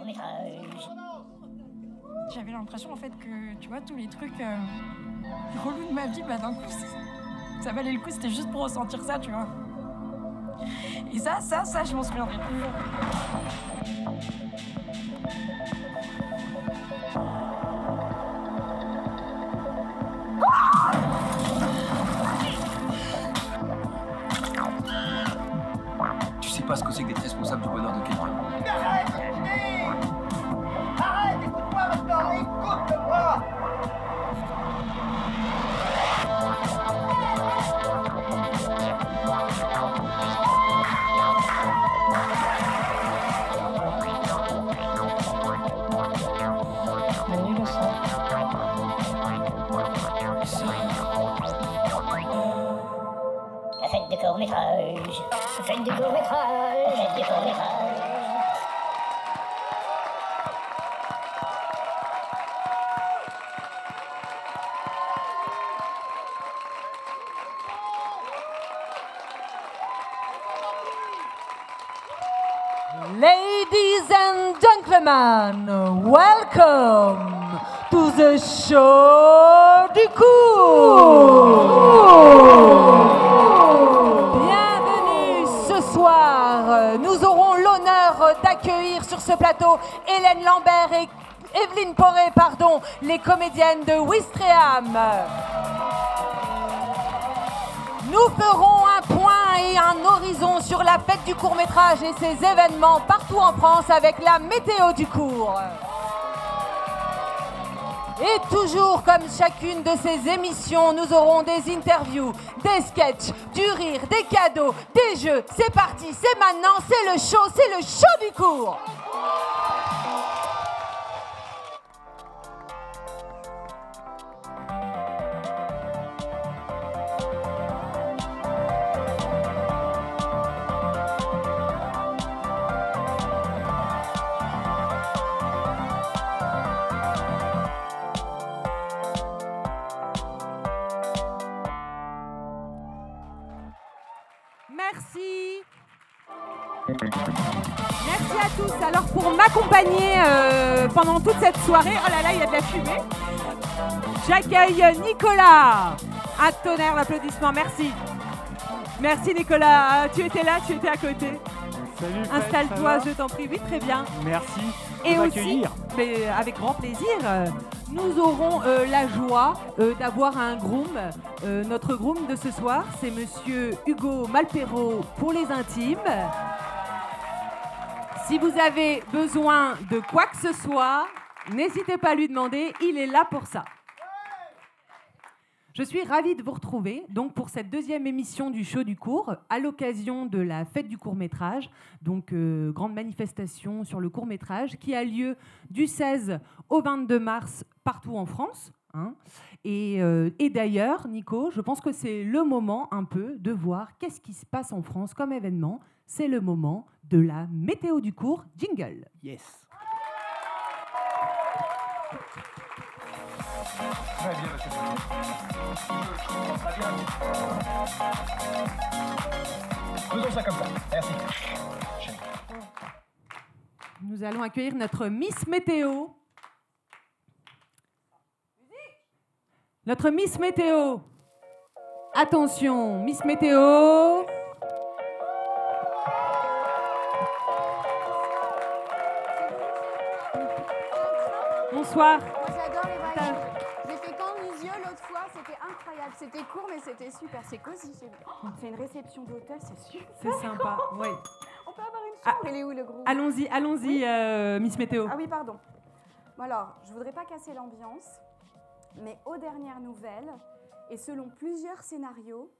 court-métrage. J'avais l'impression en fait que, tu vois, tous les trucs relous de ma vie, bah d'un coup, ça valait le coup, c'était juste pour ressentir ça, tu vois. Et ça, je m'en souviendrai toujours. Tu sais pas ce que c'est que d'être responsable du bonheur de quelqu'un. Arrête, arrête, écoute-moi maintenant, écoute-moi. Manu le sang. La fête du court-métrage. La fête du court-métrage. La fête du court-métrage. Ladies and gentlemen, welcome to the show du cours. Bienvenue ce soir. Nous aurons l'honneur d'accueillir sur ce plateau Hélène Lambert et Evelyne Poré, les comédiennes de Ouistreham. Nous ferons un point et un horizon sur la fête du court-métrage et ses événements partout en France avec la météo du court. Et toujours comme chacune de ces émissions, nous aurons des interviews, des sketchs, du rire, des cadeaux, des jeux. C'est parti, c'est maintenant, c'est le show du court. Merci. Merci à tous. Alors pour m'accompagner pendant toute cette soirée, oh là là, il y a de la fumée. J'accueille Nicolas. Un tonnerre d'applaudissements, merci. Merci Nicolas, tu étais là, tu étais à côté. Salut. Installe-toi, je t'en prie. Oui, très bien. Merci Et de aussi, m'accueillir. mais avec grand plaisir, nous aurons la joie d'avoir un groom. Notre groom de ce soir, c'est Monsieur Hugo Malpero pour les intimes. Si vous avez besoin de quoi que ce soit, n'hésitez pas à lui demander, il est là pour ça. Je suis ravie de vous retrouver donc pour cette deuxième émission du show du court à l'occasion de la fête du court-métrage, donc grande manifestation sur le court-métrage qui a lieu du 16 au 22 mars partout en France. Hein. Et d'ailleurs, Nico, je pense que c'est le moment un peu de voir qu'est-ce qui se passe en France comme événement. C'est le moment de la météo du court. Jingle. Yes. Très bien, monsieur le Faisons ça comme ça. Merci. Nous allons accueillir notre Miss Météo. Notre Miss Météo. Attention, Miss Météo. Bonsoir. Moi j'adore les voyages. J'ai fait Camp Lisieux l'autre fois, c'était incroyable. C'était court mais c'était super. C'est cosy. C'est une réception d'hôtel, c'est super. C'est sympa, oui. On peut avoir une chambre. Il est où le groupe? Allons-y, allons-y, Miss Météo. Ah oui, pardon. Bon alors, je voudrais pas casser l'ambiance, mais aux dernières nouvelles, et selon plusieurs scénarios,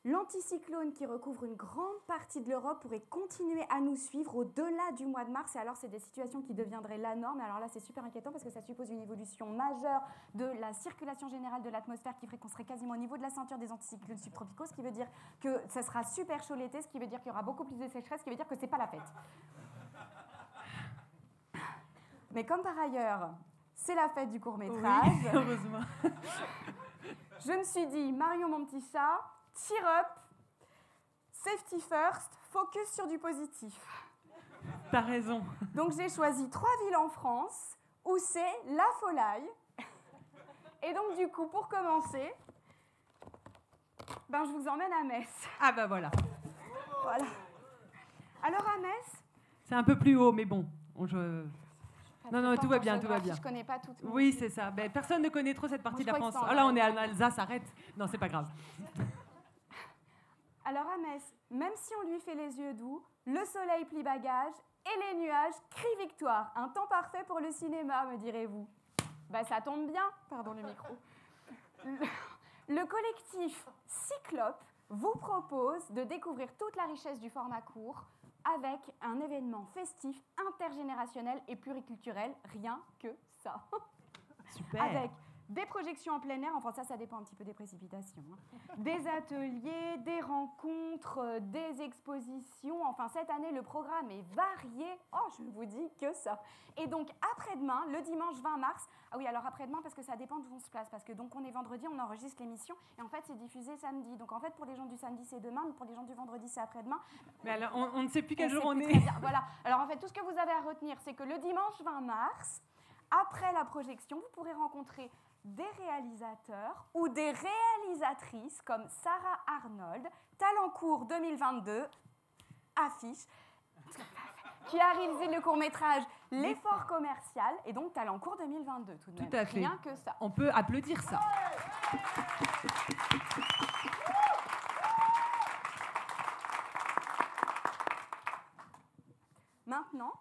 l'anticyclone qui recouvre une grande partie de l'Europe pourrait continuer à nous suivre au-delà du mois de mars. Et alors, c'est des situations qui deviendraient la norme. Et alors là, c'est super inquiétant parce que ça suppose une évolution majeure de la circulation générale de l'atmosphère qui ferait qu'on serait quasiment au niveau de la ceinture des anticyclones subtropicaux, ce qui veut dire que ça sera super chaud l'été, ce qui veut dire qu'il y aura beaucoup plus de sécheresse, ce qui veut dire que c'est pas la fête. Mais comme par ailleurs, c'est la fête du court-métrage, Oui, heureusement. je me suis dit, Marion, mon petit chat, cheer up, safety first, focus sur du positif. T'as raison. Donc j'ai choisi 3 villes en France où c'est la folie. Et donc du coup, pour commencer, je vous emmène à Metz. Ah bah voilà. Voilà. Alors à Metz... C'est un peu plus haut, mais bon. Non, tout va bien, tout va géographie, bien. Je connais pas toutes. Oui, c'est ça. Ben, personne ne connaît trop cette partie de la crois que France. c'est en Ah là, on est en Allemagne. Alsace, arrête. Non, c'est pas grave. Alors à Metz, même si on lui fait les yeux doux, le soleil plie bagage et les nuages crient victoire. Un temps parfait pour le cinéma, me direz-vous. Ça tombe bien, pardon le micro. Le collectif Cyclope vous propose de découvrir toute la richesse du format court avec un événement festif, intergénérationnel et pluriculturel, rien que ça. Super. Avec des projections en plein air, enfin ça dépend un petit peu des précipitations, des ateliers, des rencontres, des expositions, enfin cette année le programme est varié, je ne vous dis que ça. Et donc après-demain, le dimanche 20 mars, ah oui alors après-demain parce que ça dépend d'où on se place, parce que donc on est vendredi, on enregistre l'émission et en fait c'est diffusé samedi, donc en fait pour les gens du samedi c'est demain, mais pour les gens du vendredi c'est après-demain. Mais alors, on ne sait plus quel jour on est. Voilà, alors en fait tout ce que vous avez à retenir c'est que le dimanche 20 mars, après la projection, vous pourrez rencontrer des réalisateurs ou des réalisatrices comme Sarah Arnold, Talencourt 2022, affiche, qui a réalisé le court-métrage L'effort commercial, et donc Talencourt 2022, tout de même. Tout à fait. Rien que ça. On peut applaudir ça. Maintenant,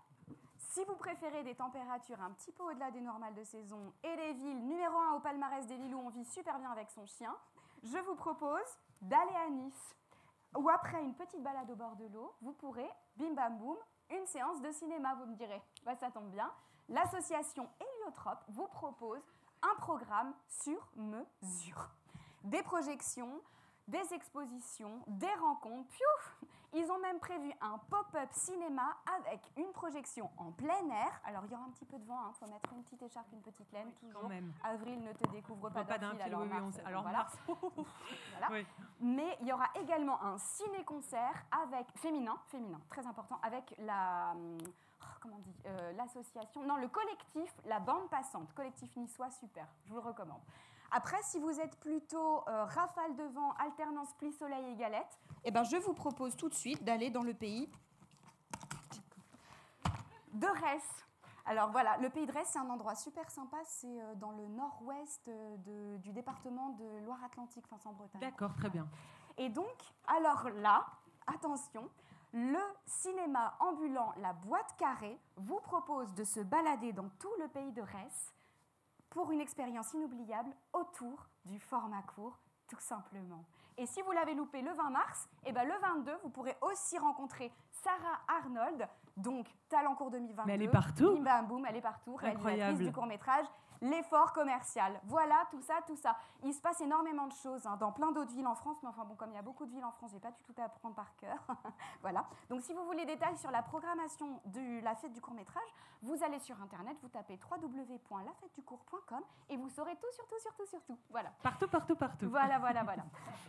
si vous préférez des températures un petit peu au-delà des normales de saison et les villes numéro 1 au palmarès des villes où on vit super bien avec son chien, je vous propose d'aller à Nice, où après une petite balade au bord de l'eau, vous pourrez, bim bam boum, une séance de cinéma, vous me direz. Ça tombe bien. L'association Héliotrope vous propose un programme sur mesure. Des projections, des expositions, des rencontres. Piouf! Ils ont même prévu un pop-up cinéma avec une projection en plein air. Alors, il y aura un petit peu de vent, faut mettre une petite écharpe, une petite laine, toujours. Quand même. Avril ne te découvre pas Pas d'un d'un fil, fil, alors oui, mars. alors voilà. Mars. Voilà. Oui. Mais il y aura également un ciné-concert avec féminin, très important, avec le collectif La Bande Passante, collectif niçois, super, je vous le recommande. Après, si vous êtes plutôt rafale de vent, alternance pluie, soleil et galette, je vous propose tout de suite d'aller dans le pays de Retz. Alors voilà, le pays de Retz, c'est un endroit super sympa, c'est dans le nord-ouest du département de Loire-Atlantique, enfin c'est en Bretagne. D'accord, très bien. Et donc, alors là, attention, le cinéma ambulant La Boîte Carrée vous propose de se balader dans tout le pays de Retz pour une expérience inoubliable autour du format court, tout simplement. Et si vous l'avez loupé le 20 mars, le 22, vous pourrez aussi rencontrer Sarah Arnold, donc Talencourt 2022. Mais elle est partout. Bim bam boum, elle est partout, réalisatrice Incroyable. du court-métrage L'effort commercial. Voilà, tout ça. Il se passe énormément de choses dans plein d'autres villes en France, mais enfin bon, comme il y a beaucoup de villes en France, j'ai pas du tout à apprendre par cœur. Voilà. Donc si vous voulez des détails sur la programmation de la fête du court-métrage, vous allez sur Internet, vous tapez www.lafêteducourt.com et vous saurez tout sur tout. Voilà. Partout. Voilà.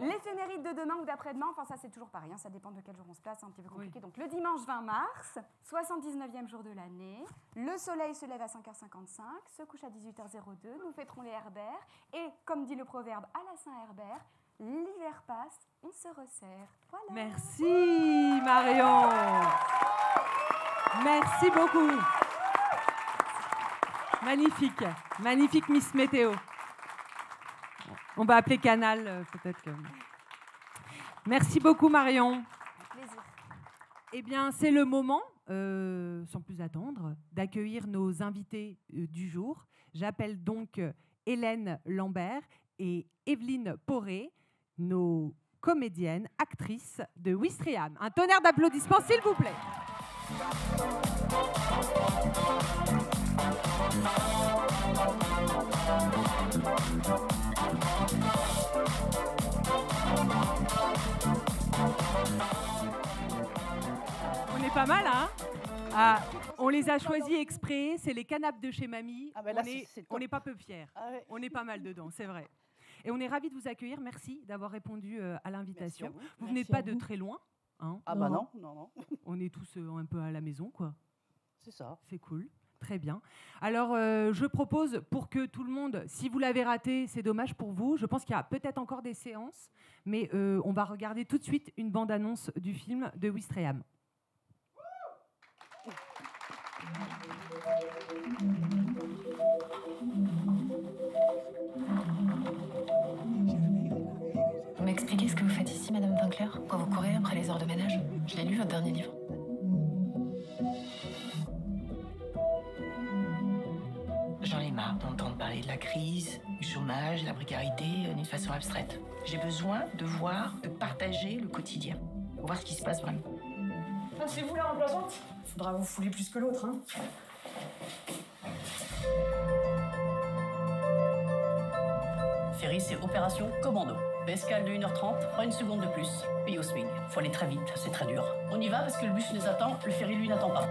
L'éphéméride de demain ou d'après-demain, enfin ça c'est toujours pareil, ça dépend de quel jour on se place, c'est un petit peu compliqué. Oui. Donc le dimanche 20 mars, 79e jour de l'année, le soleil se lève à 5h55, se couche à 18h02, nous fêterons les Herbert et comme dit le proverbe à la Saint-Herbert, l'hiver passe, on se resserre. Voilà. Merci Marion. Merci beaucoup. Magnifique Miss Météo. On va appeler Canal peut-être que... Merci beaucoup Marion. Plaisir. Eh bien, c'est le moment, sans plus attendre, d'accueillir nos invités du jour. J'appelle donc Hélène Lambert et Evelyne Poré, nos comédiennes, actrices de Ouistreham. Un tonnerre d'applaudissements, s'il vous plaît. On est pas mal, hein? Ah, on les a choisis exprès, c'est les canapes de chez Mamie. Ah ben là, On n'est pas peu fiers. Ah ouais. On est pas mal dedans, c'est vrai. Et on est ravis de vous accueillir. Merci d'avoir répondu à l'invitation. Merci à vous. Vous venez Merci pas à de vous. très loin, hein? Ah bah non. On est tous un peu à la maison, quoi. C'est ça. C'est cool. Très bien. Alors, je propose pour que tout le monde, si vous l'avez raté, c'est dommage pour vous. Je pense qu'il y a peut-être encore des séances, mais on va regarder tout de suite une bande-annonce du film de Ouistreham. Vous m'expliquez ce que vous faites ici, Madame Winkler? Quand vous courez après les heures de ménage? Je l'ai lu, votre dernier livre. J'en ai marre d'entendre parler de la crise, du chômage, de la précarité d'une façon abstraite. J'ai besoin de voir, de partager le quotidien, pour voir ce qui se passe vraiment. Ah, c'est vous la remplaçante? Faudra vous fouler plus que l'autre, hein. Ferry, c'est opération commando. Escale de 1h30, pas une seconde de plus. Pays au swing. Faut aller très vite, c'est très dur. On y va parce que le bus nous attend, le ferry lui n'attend pas.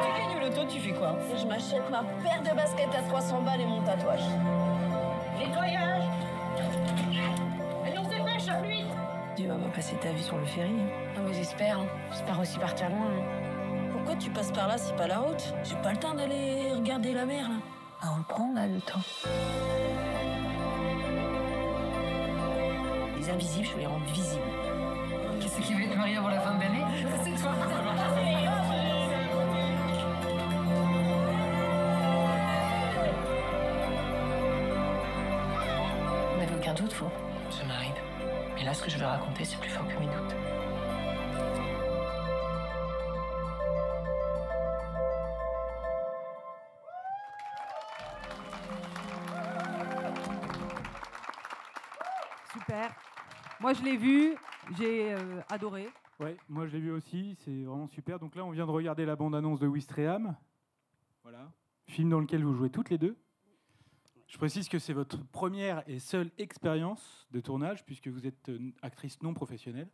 Tu gagnes l'auto, tu fais quoi? Je m'achète ma paire de baskets à 300 balles et mon tatouage. Nettoyage. Allez, on se dépêche, la pluie. Tu vas pas passer ta vie sur le ferry. Non, mais j'espère. J'espère aussi partir loin. Pourquoi tu passes par là, c'est pas la route? J'ai pas le temps d'aller regarder la mer, là. Ah, on le prend, là, le temps. Les invisibles, je veux les rendre visibles. Qu'est-ce qui va être marié avant la fin de l'année? C'est toi. Vous n'avez aucun doute, vous? Ça m'arrive. Mais là, ce que je vais raconter, c'est plus fort que mes doutes. Super. Moi, je l'ai vu, j'ai adoré. Ouais, moi je l'ai vu aussi, c'est vraiment super. Donc là, on vient de regarder la bande-annonce de Ouistreham. Voilà. Film dans lequel vous jouez toutes les deux. Je précise que c'est votre première et seule expérience de tournage, puisque vous êtes actrice non professionnelle.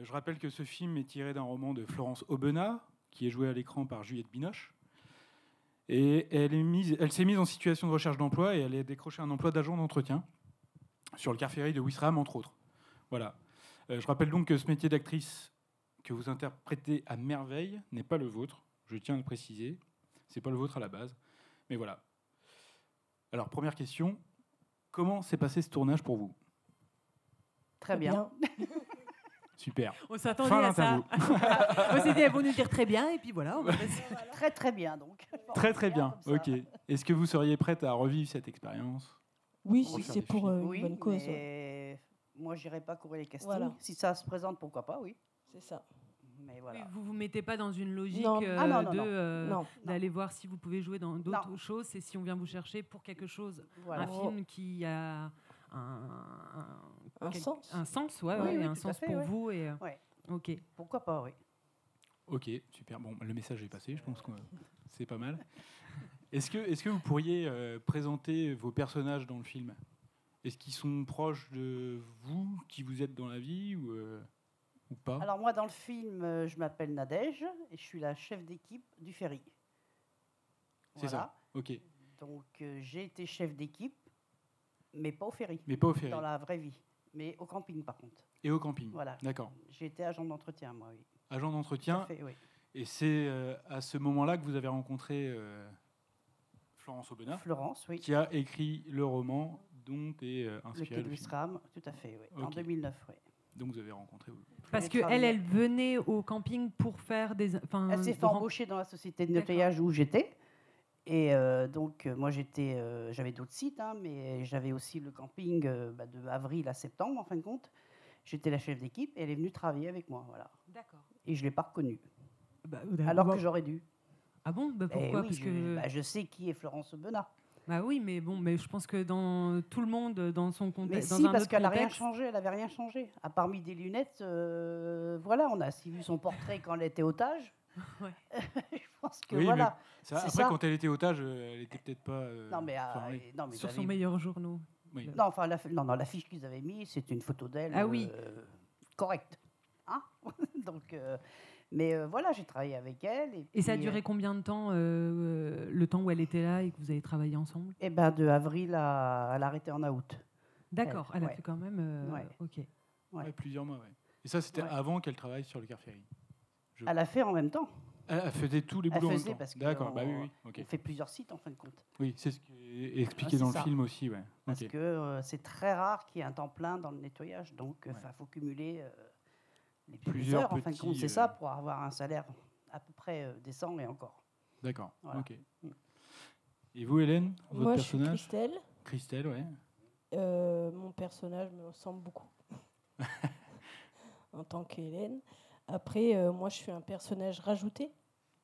Je rappelle que ce film est tiré d'un roman de Florence Aubenas, qui est joué à l'écran par Juliette Binoche. Et elle s'est mise en situation de recherche d'emploi et elle a décroché un emploi d'agent d'entretien sur le car ferry de Ouistreham, entre autres. Voilà. Je rappelle donc que ce métier d'actrice que vous interprétez à merveille n'est pas le vôtre. Je tiens à le préciser. C'est pas le vôtre à la base. Mais voilà. Alors, première question. Comment s'est passé ce tournage pour vous? Très bien. Super. On s'attendait Fin à ça. d'interview. On s'est dit, elles vont nous dire très bien, et puis voilà. On va passer. Très très bien donc. Très bien. Ok. Est-ce que vous seriez prête à revivre cette expérience? Oui, Pour si faire c'est des pour films. une bonne cause. Mais moi, j'irai pas courir les castings. Voilà. Si ça se présente, pourquoi pas, oui. C'est ça. Mais voilà. Oui, vous vous mettez pas dans une logique Non. Ah non, non, non. d'aller voir si vous pouvez jouer dans d'autres Non. choses. C'est si on vient vous chercher pour quelque chose, Voilà. un film qui a Un sens. un sens, ouais, Oui, ouais, oui, un tout à sens fait, pour ouais. vous. Et, Ouais. ok. Pourquoi pas, oui. Ok, super. Bon, le message est passé. Je pense que c'est pas mal. Est-ce que vous pourriez présenter vos personnages dans le film? Est-ce qu'ils sont proches de vous, qui vous êtes dans la vie, ou pas? Alors moi, dans le film, je m'appelle Nadège et je suis la chef d'équipe du ferry. C'est ça. Ok. Donc j'ai été chef d'équipe, mais pas au ferry. Mais pas au ferry. Dans la vraie vie. Mais au camping, par contre. Et au camping. Voilà. D'accord. J'ai été agent d'entretien, moi, oui. Agent Tout d'entretien. à fait, oui. Et c'est à ce moment-là que vous avez rencontré Florence Aubenas, Florence, oui. qui a écrit le roman dont est Le inspiré quai le de film. Ouistreham, tout à fait, oui. En Ok. 2009, oui. Donc vous avez rencontré. Parce J'ai que travaillé- elle venait au camping pour faire des. Elle s'est fait embaucher dans la société de nettoyage où j'étais. Et donc, moi, j'avais d'autres sites, hein, mais j'avais aussi le camping de avril à septembre, en fin de compte. J'étais la chef d'équipe et elle est venue travailler avec moi, voilà. D'accord. Et je ne l'ai pas reconnue, Bah, alors bah- que j'aurais dû. Ah bon, bah, Eh pourquoi? oui, Parce que je sais qui est Florence Aubenas. bah oui, mais bon, mais je pense que dans tout le monde, dans son Mais contexte, si, dans un parce autre qu'elle n'a rien contexte, changé, elle n'avait rien changé. À part mis des lunettes, voilà, on a aussi vu son portrait quand elle était otage. Ouais. Je pense que Oui, voilà. mais ça, c'est après, ça. quand elle était otage, elle était peut-être pas. Non, mais, non, mais sur vous son avez- meilleur journaux. Oui. Non, enfin, la fiche qu'ils avaient mis, c'était une photo d'elle. Ah oui. Correcte. Hein Donc, voilà, j'ai travaillé avec elle. Et ça a puis, duré combien de temps, le temps où elle était là et que vous avez travaillé ensemble? Eh ben, de avril à l'arrêter en août. D'accord, elle a ouais. fait quand même. Ouais. Ok. Ouais. Ouais, plusieurs mois, ouais. Et ça, c'était Ouais. avant qu'elle travaille sur le Carféry. Elle a fait en même temps. Elle faisait tous les Elle boulots en même faisait temps. parce que D'accord, on- bah oui, ok. on fait plusieurs sites en fin de compte. Oui, c'est ce qui est expliqué Ah, dans c'est le ça. film aussi, ouais. Parce Ok. que c'est très rare qu'il y ait un temps plein dans le nettoyage, donc il faut cumuler les Plusieurs heures en fin de compte, petits, c'est ça, pour avoir un salaire à peu près décent et encore. D'accord, Voilà. ok. Et vous, Hélène, votre Moi, je suis personnage Christelle. Christelle, ouais. Mon personnage me ressemble beaucoup en tant qu'Hélène. Après, moi, je suis un personnage rajouté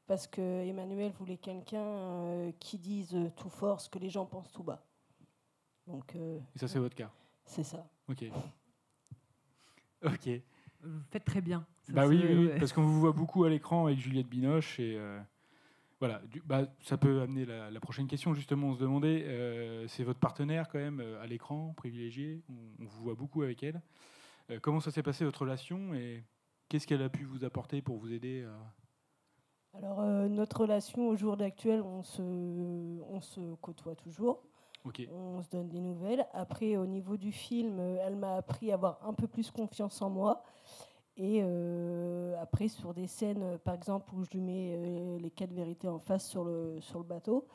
parce que Emmanuel voulait quelqu'un qui dise tout fort ce que les gens pensent tout bas. Donc, Et ça, c'est votre cas. c'est ça. Ok. Ok. Vous faites très bien. Ça, Bah oui, c'est- oui, ouais. parce qu'on vous voit beaucoup à l'écran avec Juliette Binoche et voilà. Ça peut amener la prochaine question justement. On se demandait, c'est votre partenaire quand même à l'écran, privilégié. On vous voit beaucoup avec elle. Comment ça s'est passé votre relation et qu'est-ce qu'elle a pu vous apporter pour vous aider Alors, notre relation au jour d'actuel, on se côtoie toujours. Ok. On se donne des nouvelles. Après, au niveau du film, elle m'a appris à avoir un peu plus confiance en moi. Et après, sur des scènes, par exemple, où je lui mets les 4 vérités en face sur le bateau,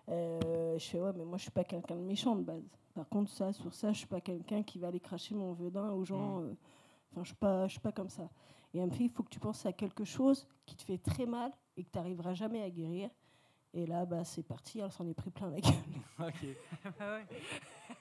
je fais ouais, mais moi, je suis pas quelqu'un de méchant de base. Par contre, sur ça, je suis pas quelqu'un qui va aller cracher mon venin aux gens. Enfin, je suis pas comme ça. Et elle me fait, il faut que tu penses à quelque chose qui te fait très mal et que tu n'arriveras jamais à guérir. Et là, bah, c'est parti, elle s'en est pris plein la gueule. Ok.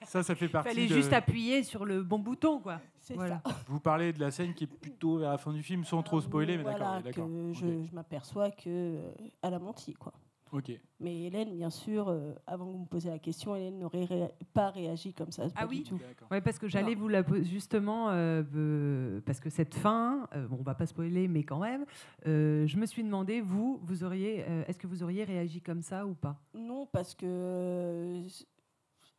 Ça fait partie. Fallait juste appuyer sur le bon bouton, quoi. C'est Voilà. ça. Vous parlez de la scène qui est plutôt vers la fin du film, sans trop spoiler, mais Voilà, d'accord. Ouais, d'accord. que je m'aperçois qu'elle a menti, quoi. Ok. Mais Hélène, bien sûr, avant que vous me posiez la question, Hélène n'aurait pas réagi comme ça. Ah pas oui du tout. Ouais, parce que j'allais vous la poser justement, parce que cette fin, bon, on va pas spoiler, mais quand même, je me suis demandé, vous auriez, est-ce que vous auriez réagi comme ça ou pas? Non, parce que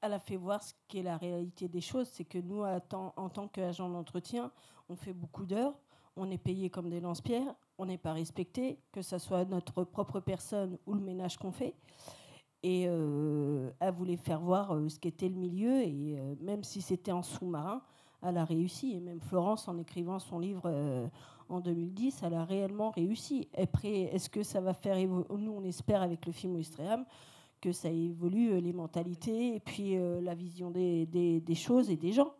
elle a fait voir ce qu'est la réalité des choses. C'est que nous, en tant qu'agent d'entretien, on fait beaucoup d'heures, on est payé comme des lance-pierres, on n'est pas respecté, que ce soit notre propre personne ou le ménage qu'on fait. Et elle voulait faire voir ce qu'était le milieu, et même si c'était en sous-marin, elle a réussi. Et même Florence, en écrivant son livre en 2010, elle a réellement réussi. Après, est-ce que ça va faire évoluer? Nous, on espère avec le film Ouistreham que ça évolue les mentalités et puis la vision des choses et des gens.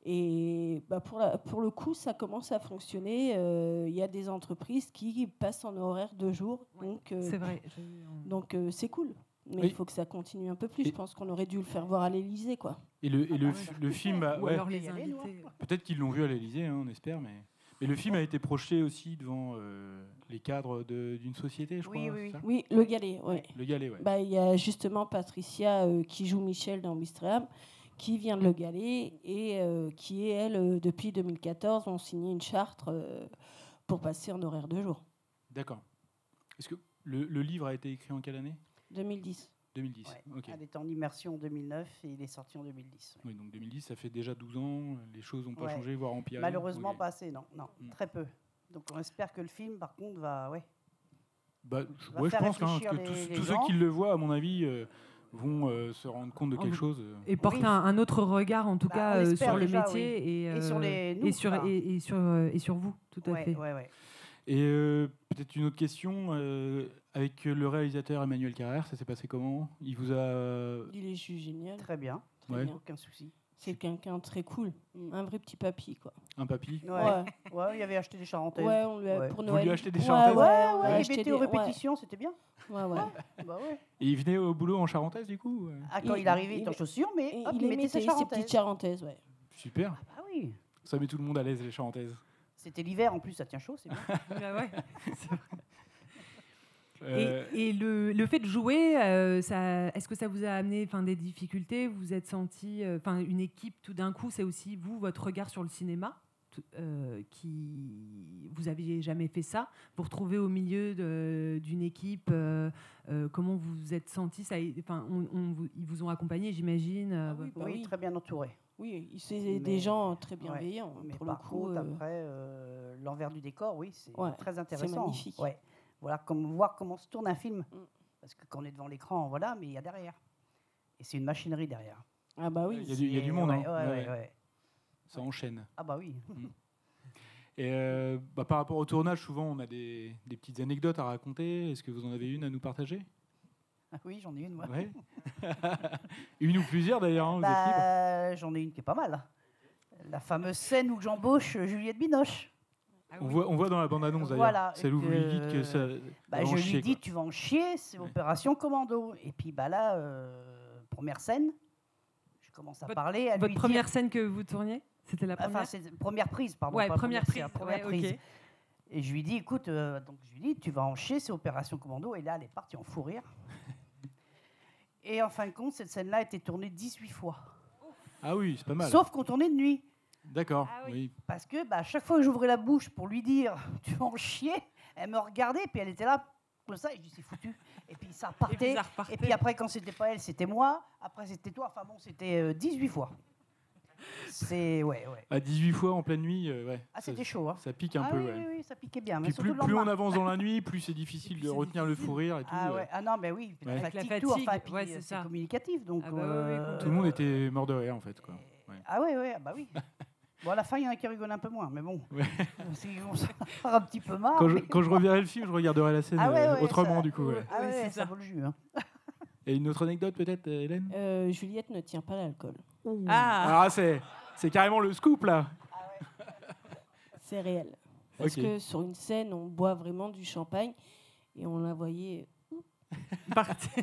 Et bah, pour le coup, ça commence à fonctionner. Il y a des entreprises qui passent en horaire de jour. Donc, c'est vrai. Donc, c'est cool. Mais Oui. il faut que ça continue un peu plus. Je pense qu'on aurait dû le faire voir à l'Élysée, quoi. Et le film, bah, Ou ouais. alors les invités. Peut-être qu'ils l'ont vu à l'Élysée, hein, on espère, mais le film a été projeté aussi devant les cadres d'une société, je crois. c'est ça Oui, Le Galet, ouais. Le Galet, ouais. Bah, il y a justement Patricia qui joue Michel dans Ouistreham, qui vient de Le Galet et qui, elle, depuis 2014, ont signé une charte pour passer en horaire de jour. D'accord. Est-ce que le livre a été écrit en quelle année? 2010. 2010, Ouais. ok. Elle était en immersion en 2009 et il est sorti en 2010. Oui, donc 2010, ça fait déjà 12 ans, les choses n'ont pas Ouais. changé, voire empiré. Malheureusement, Ok. pas assez, non, très peu. Donc on espère que le film, par contre, va... Ouais. Bah, va je faire pense hein, réfléchir que les tous ceux gens. qui le voient, à mon avis, vont se rendre compte de quelque chose. Et porter un autre regard, en tout Bah, cas, on espère sur le déjà, métier oui. Et sur les- nous, et sur, enfin. et sur vous, tout à Ouais, fait. ouais. Et peut-être une autre question, avec le réalisateur Emmanuel Carrère, ça s'est passé comment? Il vous a... Il est juste génial. Très bien. Ouais. bien. Aucun souci. C'est quelqu'un de très cool. Un vrai petit papy, quoi. Un papy? Ouais, il avait acheté des charentaises. Ouais, on lui a, pour Vous Noël. lui achetez des charentaises? Ouais, il acheté était des- aux répétitions, c'était bien. Ouais, ouais. Bah ouais. Et il venait au boulot en charentaise, du coup? Ah, quand il arrivait, il était en chaussures, mais hop, il il mettait ses ses charentaises. petites charentaises, ouais. Super. Ah oui. Ça met tout le monde à l'aise, les charentaises. C'était l'hiver, en plus, ça tient chaud, c'est bien. Bah ouais, c'est vrai. Euh, Et le fait de jouer, est-ce que ça vous a amené des difficultés? Vous vous êtes senti, une équipe tout d'un coup, c'est aussi vous, votre regard sur le cinéma, qui vous aviez jamais fait ça. Vous retrouvez au milieu d'une équipe, comment vous vous êtes senti? Ils vous ont accompagné, j'imagine. Oui, très bien entouré. Oui, c'est des gens très bienveillants. Mais pour par le coup, contre, après, l'envers du décor, oui, c'est ouais, très c'est intéressant. magnifique. Ouais. Voilà, voir comment se tourne un film. Parce que quand on est devant l'écran, voilà, mais il y a derrière. Et c'est une machinerie derrière. Ah bah oui. Il y a du monde, hein. Ouais. Ça enchaîne. Ah bah oui. Et par rapport au tournage, souvent on a des petites anecdotes à raconter. Est-ce que vous en avez une à nous partager? Oui, j'en ai une, moi. Ouais. Une ou plusieurs d'ailleurs, hein, vous êtes libre. J'en ai une qui est pas mal. La fameuse scène où j'embauche Juliette Binoche. On voit dans la bande-annonce d'ailleurs, Voilà, celle où vous lui dites que ça. Je lui dis, tu vas en chier, c'est opération commando. Et puis là, première scène, je commence à parler. À Votre lui première dire... scène que vous tourniez, c'était la première. Enfin, c'est première prise, pardon. Ouais, pas première prise. c'est la première prise. Okay. Et je lui dis, écoute, donc je lui dis, tu vas en chier, c'est opération commando. Et là, elle est partie en fou rire. Et en fin de compte, cette scène-là a été tournée 18 fois. Ah oui, c'est pas mal. Sauf qu'on tournait de nuit. D'accord, oui. Parce que à chaque fois que j'ouvrais la bouche pour lui dire « tu vas en chier », elle me regardait, puis elle était là, comme ça, et je dis « c'est foutu ». Et puis ça repartait. Et puis après, quand c'était pas elle, c'était moi. Après, c'était toi. Enfin bon, c'était 18 fois. C'est... Ouais. À 18 fois en pleine nuit, ouais. Ah, c'était chaud, hein. Ça pique un peu, ouais. Oui, ça piquait bien. Puis Mais plus on avance dans la nuit, plus c'est difficile de retenir le fou rire et tout. Ah ouais. Ah non, mais oui. Ouais. La fatigue, tout. Enfin, puis c'est communicatif, donc... Tout le monde était mort de rire, en fait, quoi. Ouais. Ah ouais, bah oui. Bon, à la fin, il y en a qui rigolent un peu moins, mais bon. Ouais. On s'en un petit peu marre. Quand je reverrai le film, je regarderai la scène autrement, du coup. Ouais. Ah ouais, ça vaut le jus. Hein. Et une autre anecdote, peut-être, Hélène? Juliette ne tient pas l'alcool. Ah, c'est carrément le scoop, là. C'est réel. Parce que sur une scène, on boit vraiment du champagne et on la voyait partir.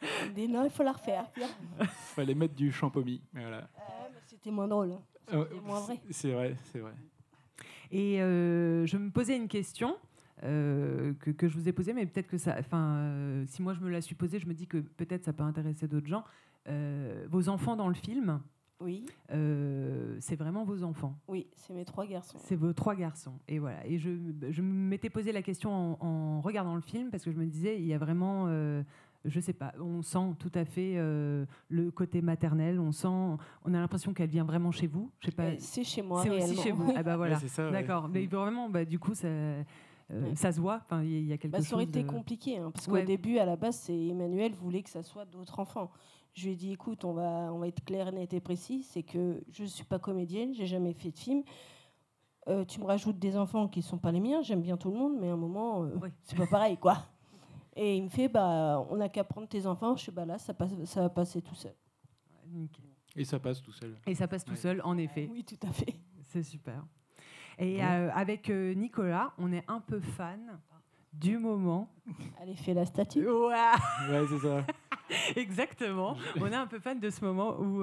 On dit non, il faut la refaire. Il fallait mettre du champomis. Voilà. Mais c'était moins drôle. C'était moins vrai. C'est vrai. Et je me posais une question que je vous ai posée, mais peut-être que ça... si moi je me la suis posée, je me dis que peut-être ça peut intéresser d'autres gens. Vos enfants dans le film... Oui. C'est vraiment vos enfants. Oui, c'est mes 3 garçons. C'est vos 3 garçons. Et voilà. Et je m'étais posé la question en regardant le film parce que je me disais, il y a vraiment, je sais pas, on sent tout à fait le côté maternel. On a l'impression qu'elle vient vraiment chez vous. Je sais pas. C'est chez moi. C'est réellement. aussi chez vous. Ah bah voilà. Ouais, ça, d'accord. Ouais. Mais vraiment, du coup, ça se voit. Enfin, il y a quelque chose. Ça aurait été compliqué, hein, parce qu'au début, à la base, c'est Emmanuel voulait que ça soit d'autres enfants. Je lui ai dit, écoute, on va être clair, net et précis. C'est que je ne suis pas comédienne, j'ai jamais fait de film. Tu me rajoutes des enfants qui ne sont pas les miens. J'aime bien tout le monde, mais à un moment, c'est pas pareil, quoi. Et il me fait, on n'a qu'à prendre tes enfants. Je suis là, ça va passer tout seul. Nickel. Et ça passe tout seul. Et ça passe tout seul, en effet. Oui, tout à fait. C'est super. Et avec Nicolas, on est un peu fan du moment. Allez, fais la statue. Ouais, c'est ça. Exactement. On est un peu fan de ce moment où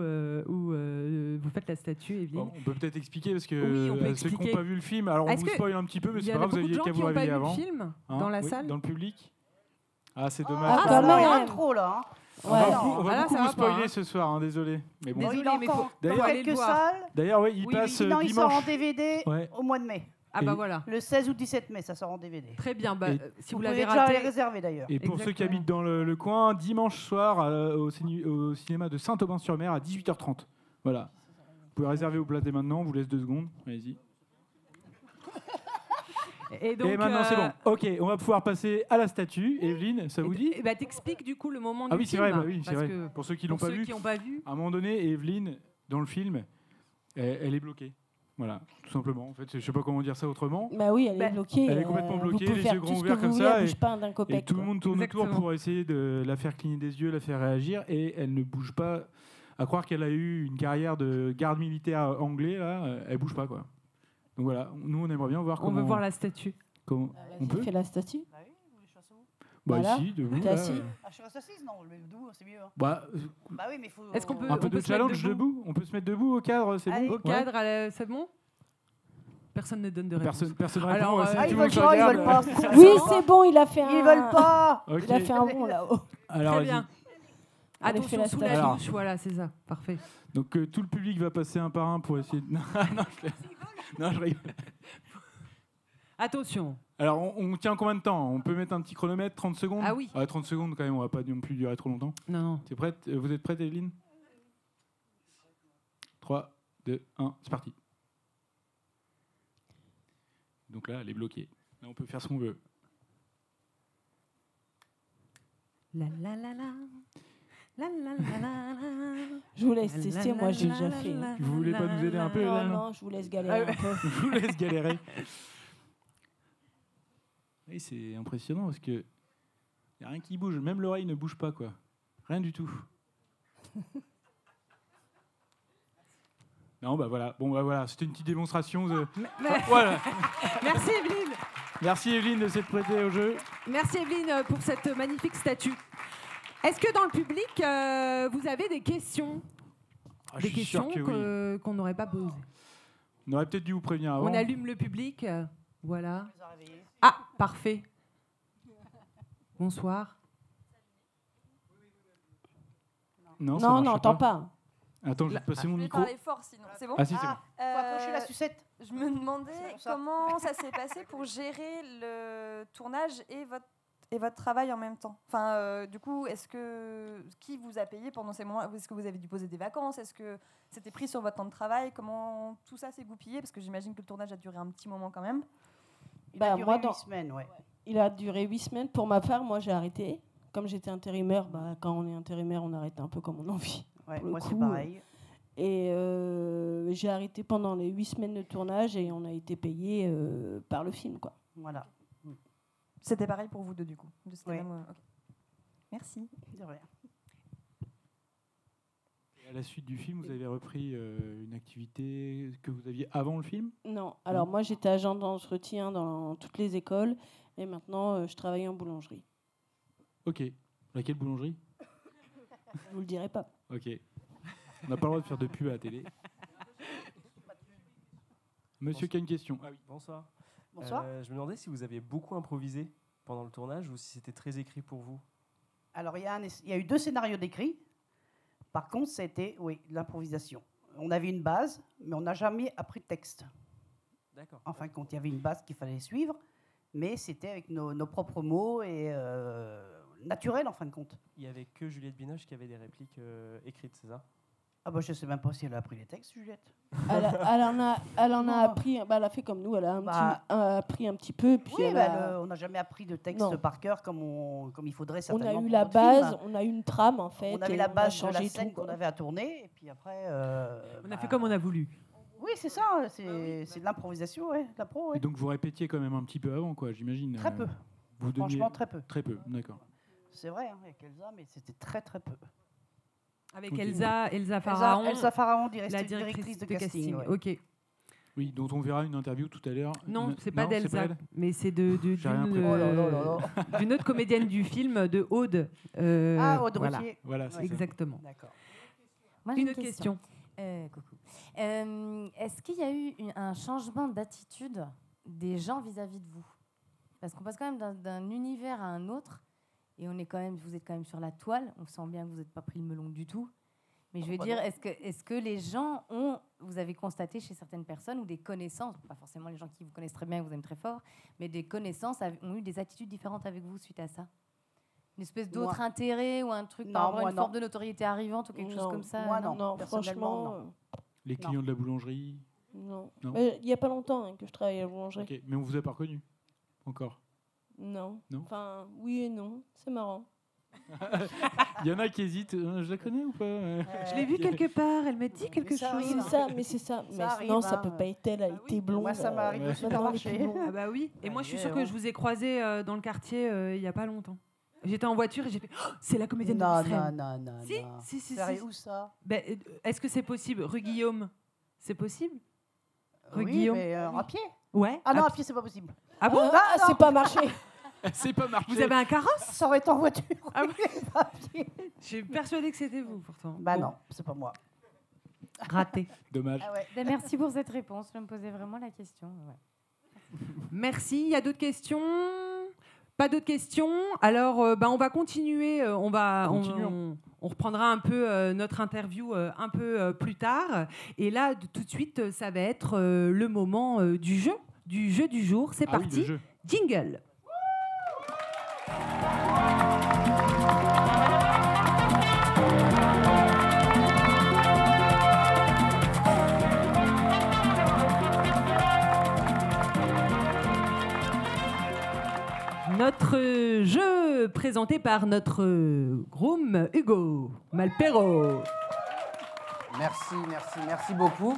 vous faites la statue, Evelyne. Bon, on peut peut-être expliquer parce que ceux qui n'ont pas vu le film, alors on vous spoil un petit peu, mais c'est pas grave, vous aviez qu'à vous réveiller avant. Il y a beaucoup de gens qui n'ont pas vu le film dans la salle. Dans le public. Ah, c'est dommage. Ah, il y en a trop là. On va beaucoup vous spoiler ce soir, désolé. Mais bon. Désolé, mais d'ailleurs, quelques salles. D'ailleurs, il passe dimanche. Il sort en DVD au mois de mai. Ah bah voilà. Le 16 ou 17 mai, ça sort en DVD. Très bien. Si vous l'avez raté, déjà les réserver d'ailleurs. Et pour ceux qui habitent dans le coin, dimanche soir au cinéma de Saint-Aubin-sur-Mer à 18h30. Voilà. Vous pouvez réserver vos places dès maintenant. On vous laisse 2 secondes. Allez-y. Et maintenant c'est bon. Ok, on va pouvoir passer à la statue. Evelyne, ça vous dit? T'expliques du coup le moment du film. C'est vrai, c'est vrai. Pour ceux qui l'ont pas vu, à un moment donné, Evelyne, dans le film, elle est bloquée. Voilà, tout simplement. En fait, je sais pas comment dire ça autrement. Bah oui, elle est bloquée. Elle est complètement bloquée, les yeux grands ouverts comme ça. Elle bouge pas d'un copec. Et tout le monde tourne autour pour essayer de la faire cligner des yeux, la faire réagir, et elle ne bouge pas. À croire qu'elle a eu une carrière de garde militaire anglais, là, elle bouge pas, quoi. Donc voilà, nous on aimerait bien voir comment. On veut voir la statue. Comment on peut faire la statue? Bah ici, debout. T'es assis? Je suis assise, non, debout, c'est mieux. Bah oui, mais faut. Est-ce qu'on peut un peu de challenge debout? On peut se mettre debout au cadre, c'est bon? Au cadre, c'est bon? Personne ne donne de réponse. Personne répond. Ils veulent pas. Oui, c'est bon, il a fait un. Ils veulent pas. Il a fait un bon là-haut. Très bien. Attention, sous la douche, voilà, c'est ça. Parfait. Donc tout le public va passer un par un pour essayer de. Non, je rigole. Attention. Alors, on tient combien de temps? On peut mettre un petit chronomètre, 30 secondes? Ah oui. 30 secondes quand même, on va pas non plus durer trop longtemps. Non. T'es prête? Vous êtes prête, Evelyne? 3, 2, 1, c'est parti. Donc là, elle est bloquée. Là, on peut faire ce qu'on veut. La la la la. Je vous laisse tester, moi j'ai déjà fait. Vous voulez pas nous aider un peu là, Non, je vous laisse galérer un peu. Je vous laisse galérer. Oui, c'est impressionnant parce que y a rien qui bouge, même l'oreille ne bouge pas quoi, rien du tout. Non, bah voilà. Bon, bah voilà, c'était une petite démonstration de. Voilà. Merci Evelyne. Merci Evelyne de s'être prêtée au jeu. Merci Evelyne pour cette magnifique statue. Est-ce que dans le public, vous avez des questions? Des questions qu'on n'aurait pas posées. On aurait peut-être dû vous prévenir avant. On allume le public. Voilà. Ah, parfait. Bonsoir. Non, on n'entend pas. Attends, je vais passer mon micro. Je vais parler fort sinon. C'est bon? Ah si, c'est bon. Faut approcher la sucette. Je me demandais comment ça s'est passé pour gérer le tournage et votre travail en même temps. Enfin, du coup, qui vous a payé pendant ces moments? Est-ce que vous avez dû poser des vacances? Est-ce que c'était pris sur votre temps de travail? Comment tout ça s'est goupillé? Parce que j'imagine que le tournage a duré un petit moment quand même. Il a duré 8 semaines, ouais. Il a duré 8 semaines. Pour ma part, moi, j'ai arrêté. Comme j'étais intérimaire, quand on est intérimaire, on arrête un peu comme on a envie. Ouais, moi, c'est pareil. Et j'ai arrêté pendant les 8 semaines de tournage et on a été payé par le film, quoi. Voilà. C'était pareil pour vous deux, du coup. Oui. Okay. Merci. De rien. Et à la suite du film, vous avez repris une activité que vous aviez avant le film? Non. Alors moi, j'étais agent d'entretien dans toutes les écoles et maintenant, je travaille en boulangerie. Ok. Laquelle boulangerie? Je vous le dirai pas. Ok. On n'a pas le droit de faire de pub à la télé. Monsieur qui a une question. Ah oui, bonsoir. Bonsoir. Je me demandais si vous aviez beaucoup improvisé pendant le tournage ou si c'était très écrit pour vous. Alors, il y a eu 2 scénarios d'écrits. Par contre, c'était, oui, de l'improvisation. On avait une base, mais on n'a jamais appris de texte. D'accord. En fin de compte, il y avait une base qu'il fallait suivre, mais c'était avec nos propres mots et naturel, en fin de compte. Il n'y avait que Juliette Binoche qui avait des répliques écrites, c'est ça? Ah bah, je ne sais même pas si elle a appris les textes, Juliette. Elle en a appris, elle a fait comme nous, elle a appris un petit peu. Puis oui, on n'a jamais appris de texte par cœur comme il faudrait certainement. On a eu la base, on a eu une trame en fait. On avait la base de la scène qu'on avait à tourner, et puis après... on a fait comme on a voulu. Oui, c'est ça, c'est de l'improvisation, ouais, de l'impro. Ouais. Et donc vous répétiez quand même un petit peu avant, quoi, j'imagine. Très peu. Vous Franchement, très peu. Très peu, d'accord. C'est vrai, avec Elsa, mais c'était très très peu. Avec Elsa Pharaon, Elsa Pharaon, directrice de casting. Ouais. Ok. Oui, dont on verra une interview tout à l'heure. Non, c'est pas d'Elsa, mais c'est d'une autre comédienne du film, de Aude. Aude voilà. Rutier. Voilà, c'est exactement. D'accord. Moi, Une autre question. Coucou. Est-ce qu'il y a eu un changement d'attitude des gens vis-à-vis de vous? Parce qu'on passe quand même d'un univers à un autre. Et vous êtes quand même sur la toile. On sent bien que vous n'êtes pas pris le melon du tout. Mais je veux dire, est-ce que les gens vous avez constaté chez certaines personnes ou des connaissances, pas forcément les gens qui vous connaissent très bien et vous aiment très fort, mais des connaissances ont eu des attitudes différentes avec vous suite à ça? Une espèce d'autre intérêt ou un truc par rapport à une forme de notoriété arrivante ou quelque chose comme ça? Moi, non. Franchement, non. Les clients de la boulangerie? Non. Il n'y a pas longtemps que je travaille à la boulangerie. Okay. Mais on vous a pas reconnu encore? Non. Enfin, oui et non. C'est marrant. Il y en a qui hésitent. Je la connais ou pas? Je l'ai vue quelque part. Elle m'a dit quelque chose. C'est ça. Mais non, ça peut pas être elle. Elle était blonde. Moi, ça m'arrive au supermarché. Ah bah oui. Et moi, je suis sûre que je vous ai croisé dans le quartier il y a pas longtemps. J'étais en voiture et j'ai fait c'est la comédienne de Wistreham. Non. Si. Où ça? Est-ce que c'est possible? Rue Guillaume, c'est possible? Rue Guillaume. Mais à pied? Ouais. Ah non, à pied, c'est pas possible. Ah bon? C'est pas marché. C'est pas marché. Vous avez un carrosse? Ça aurait été en voiture. Ah oui. Je suis persuadée que c'était vous, pourtant. Bah non, c'est pas moi. Raté. Dommage. Ah ouais. Merci pour cette réponse. Je me posais vraiment la question. Ouais. Merci. Il y a d'autres questions? Pas d'autres questions? Alors, on va continuer. On reprendra un peu notre interview un peu plus tard. Et là, tout de suite, ça va être le moment du jeu du jour. C'est parti. Oui, Jingle. Notre jeu présenté par notre groom Hugo Malpero. Merci beaucoup.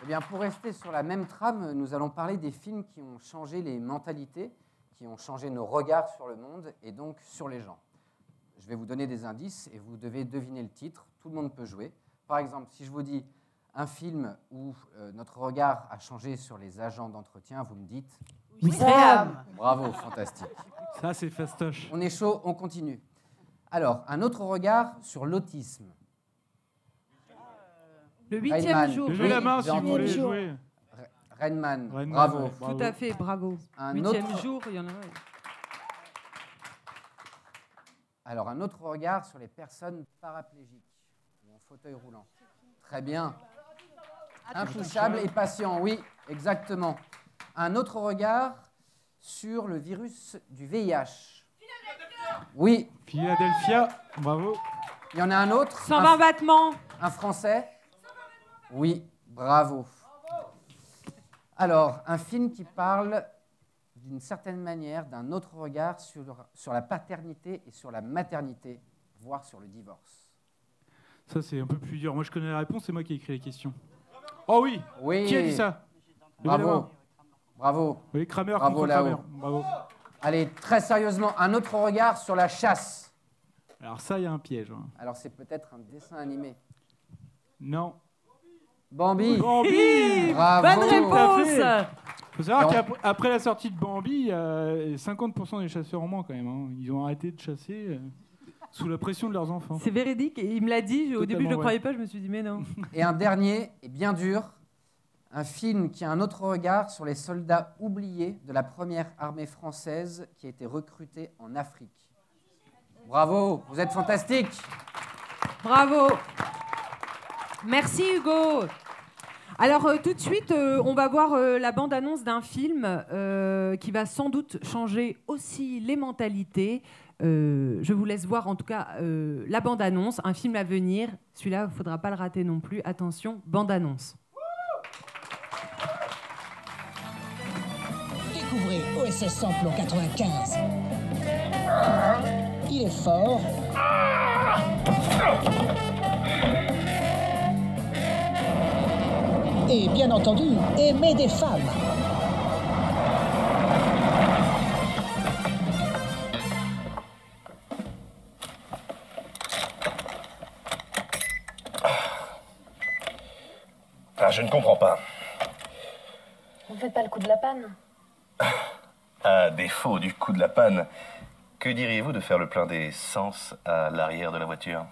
Eh bien, pour rester sur la même trame, nous allons parler des films qui ont changé les mentalités, qui ont changé nos regards sur le monde et donc sur les gens. Je vais vous donner des indices et vous devez deviner le titre. Tout le monde peut jouer. Par exemple, si je vous dis un film où notre regard a changé sur les agents d'entretien, vous me dites... Wistreham. Bravo, fantastique. Ça, c'est fastoche. On est chaud, on continue. Alors, un autre regard sur l'autisme. Le 8e jour. Levez la main si vous voulez jouer. Rainman, bravo. ouais, Tout à fait, bravo. Un 8e jour, il y en a un. Alors, un autre regard sur les personnes paraplégiques ou en fauteuil roulant. Très bien. Intouchable et patient, oui, exactement. Un autre regard sur le virus du VIH. Oui. Philadelphia, bravo. Il y en a un autre. 120 battements. Un français. Oui, bravo. Alors, un film qui parle d'une certaine manière d'un autre regard sur la paternité et sur la maternité, voire sur le divorce. Ça, c'est un peu plus dur. Moi, je connais la réponse, c'est moi qui ai écrit les questions. Oh oui, Oui. Qui a dit ça? Bravo. Bravo. Oui, Kramer Bravo contre là-haut. Kramer. Bravo. Allez, très sérieusement, un autre regard sur la chasse. Alors ça, il y a un piège. Hein. Alors, c'est peut-être un dessin animé. Non. Bambi. Bambi. Bravo. Bonne réponse. Il faut savoir qu'après la sortie de Bambi, il y a 50% des chasseurs en moins quand même. Hein. Ils ont arrêté de chasser sous la pression de leurs enfants. C'est véridique, et il me l'a dit, au début je ne le vrai. croyais pas, je me suis dit mais non. Et un dernier, et bien dur, un film qui a un autre regard sur les soldats oubliés de la première armée française qui a été recrutée en Afrique. Bravo, vous êtes fantastique. Bravo. Merci Hugo. Alors tout de suite, on va voir la bande-annonce d'un film qui va sans doute changer aussi les mentalités. Je vous laisse voir en tout cas la bande-annonce, un film à venir. Celui-là, il ne faudra pas le rater non plus. Attention, bande-annonce. Découvrez OSS Samplon 95. Il est fort. Et bien entendu, aimer des femmes. Ah, je ne comprends pas. Vous ne faites pas le coup de la panne? À défaut du coup de la panne, que diriez-vous de faire le plein d'essence à l'arrière de la voiture?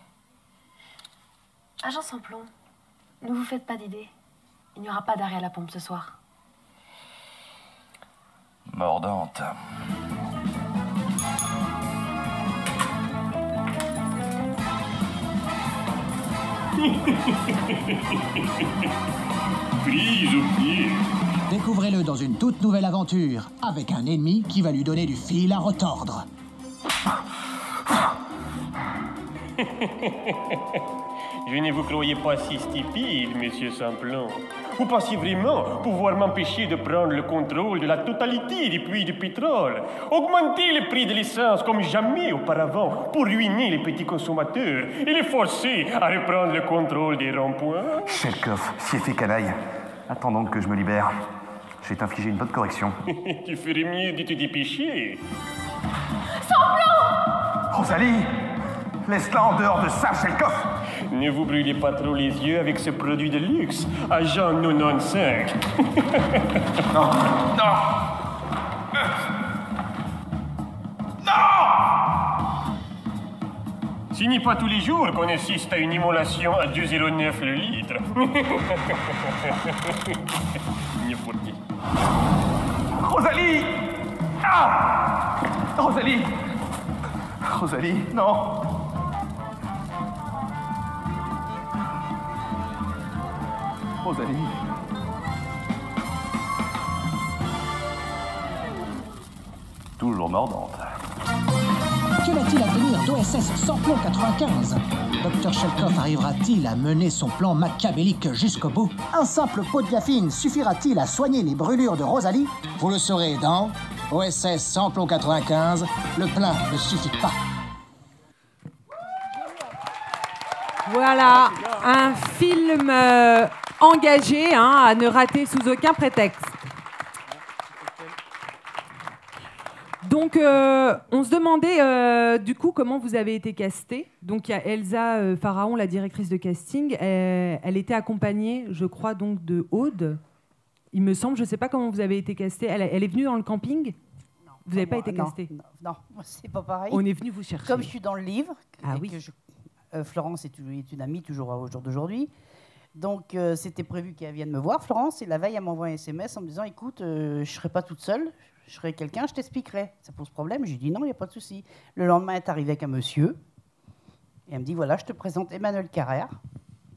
Agent Samplon, ne vous faites pas d'idées. Il n'y aura pas d'arrêt à la pompe ce soir. Mordante. Prise au pied. Découvrez-le dans une toute nouvelle aventure, avec un ennemi qui va lui donner du fil à retordre. Je ne vous croyais pas si stupide, monsieur Samplon. Vous pensiez vraiment pouvoir m'empêcher de prendre le contrôle de la totalité des puits de pétrole, augmenter le prix de l'essence comme jamais auparavant pour ruiner les petits consommateurs et les forcer à reprendre le contrôle des ronds-points? Shelkov, siété canaille. Attendons que je me libère. Je vais t'infliger une bonne correction. Tu ferais mieux de te dépêcher. Samplon! Rosalie! Laisse-la en dehors de ça, Shelkov! Ne vous brûlez pas trop les yeux avec ce produit de luxe, agent 95. Non! Non! Non! Ce n'est pas tous les jours qu'on assiste à une immolation à 2,09 le litre. Rosalie! Ah! Rosalie! Rosalie, non! Rosalie. Toujours mordante. Que va-t-il advenir d'OSS Samplon 95? Dr Shelkov arrivera-t-il à mener son plan machiavélique jusqu'au bout? Un simple pot de gaffine suffira-t-il à soigner les brûlures de Rosalie? Vous le saurez dans OSS sans plomb 95, le plein ne suffit pas. Voilà, un film engagé à ne rater sous aucun prétexte. Donc, on se demandait du coup comment vous avez été casté. Donc, il y a Elsa Pharaon, la directrice de casting. Elle était accompagnée, je crois, donc de Aude. Il me semble, je ne sais pas comment vous avez été casté. Elle est venue dans le camping ? Non. Vous n'avez pas été casté ? Non, c'est pas pareil. On est venu vous chercher. Comme je suis dans le livre, oui. Florence est une amie toujours au jour d'aujourd'hui. Donc, c'était prévu qu'elle vienne me voir, Florence. Et la veille, elle m'envoie un SMS en me disant, écoute, je ne serai pas toute seule. Je serai quelqu'un, je t'expliquerai. Ça pose problème. Je lui dis non, il n'y a pas de souci. Le lendemain, elle est arrivée avec un monsieur. Et elle me dit, voilà, je te présente Emmanuel Carrère,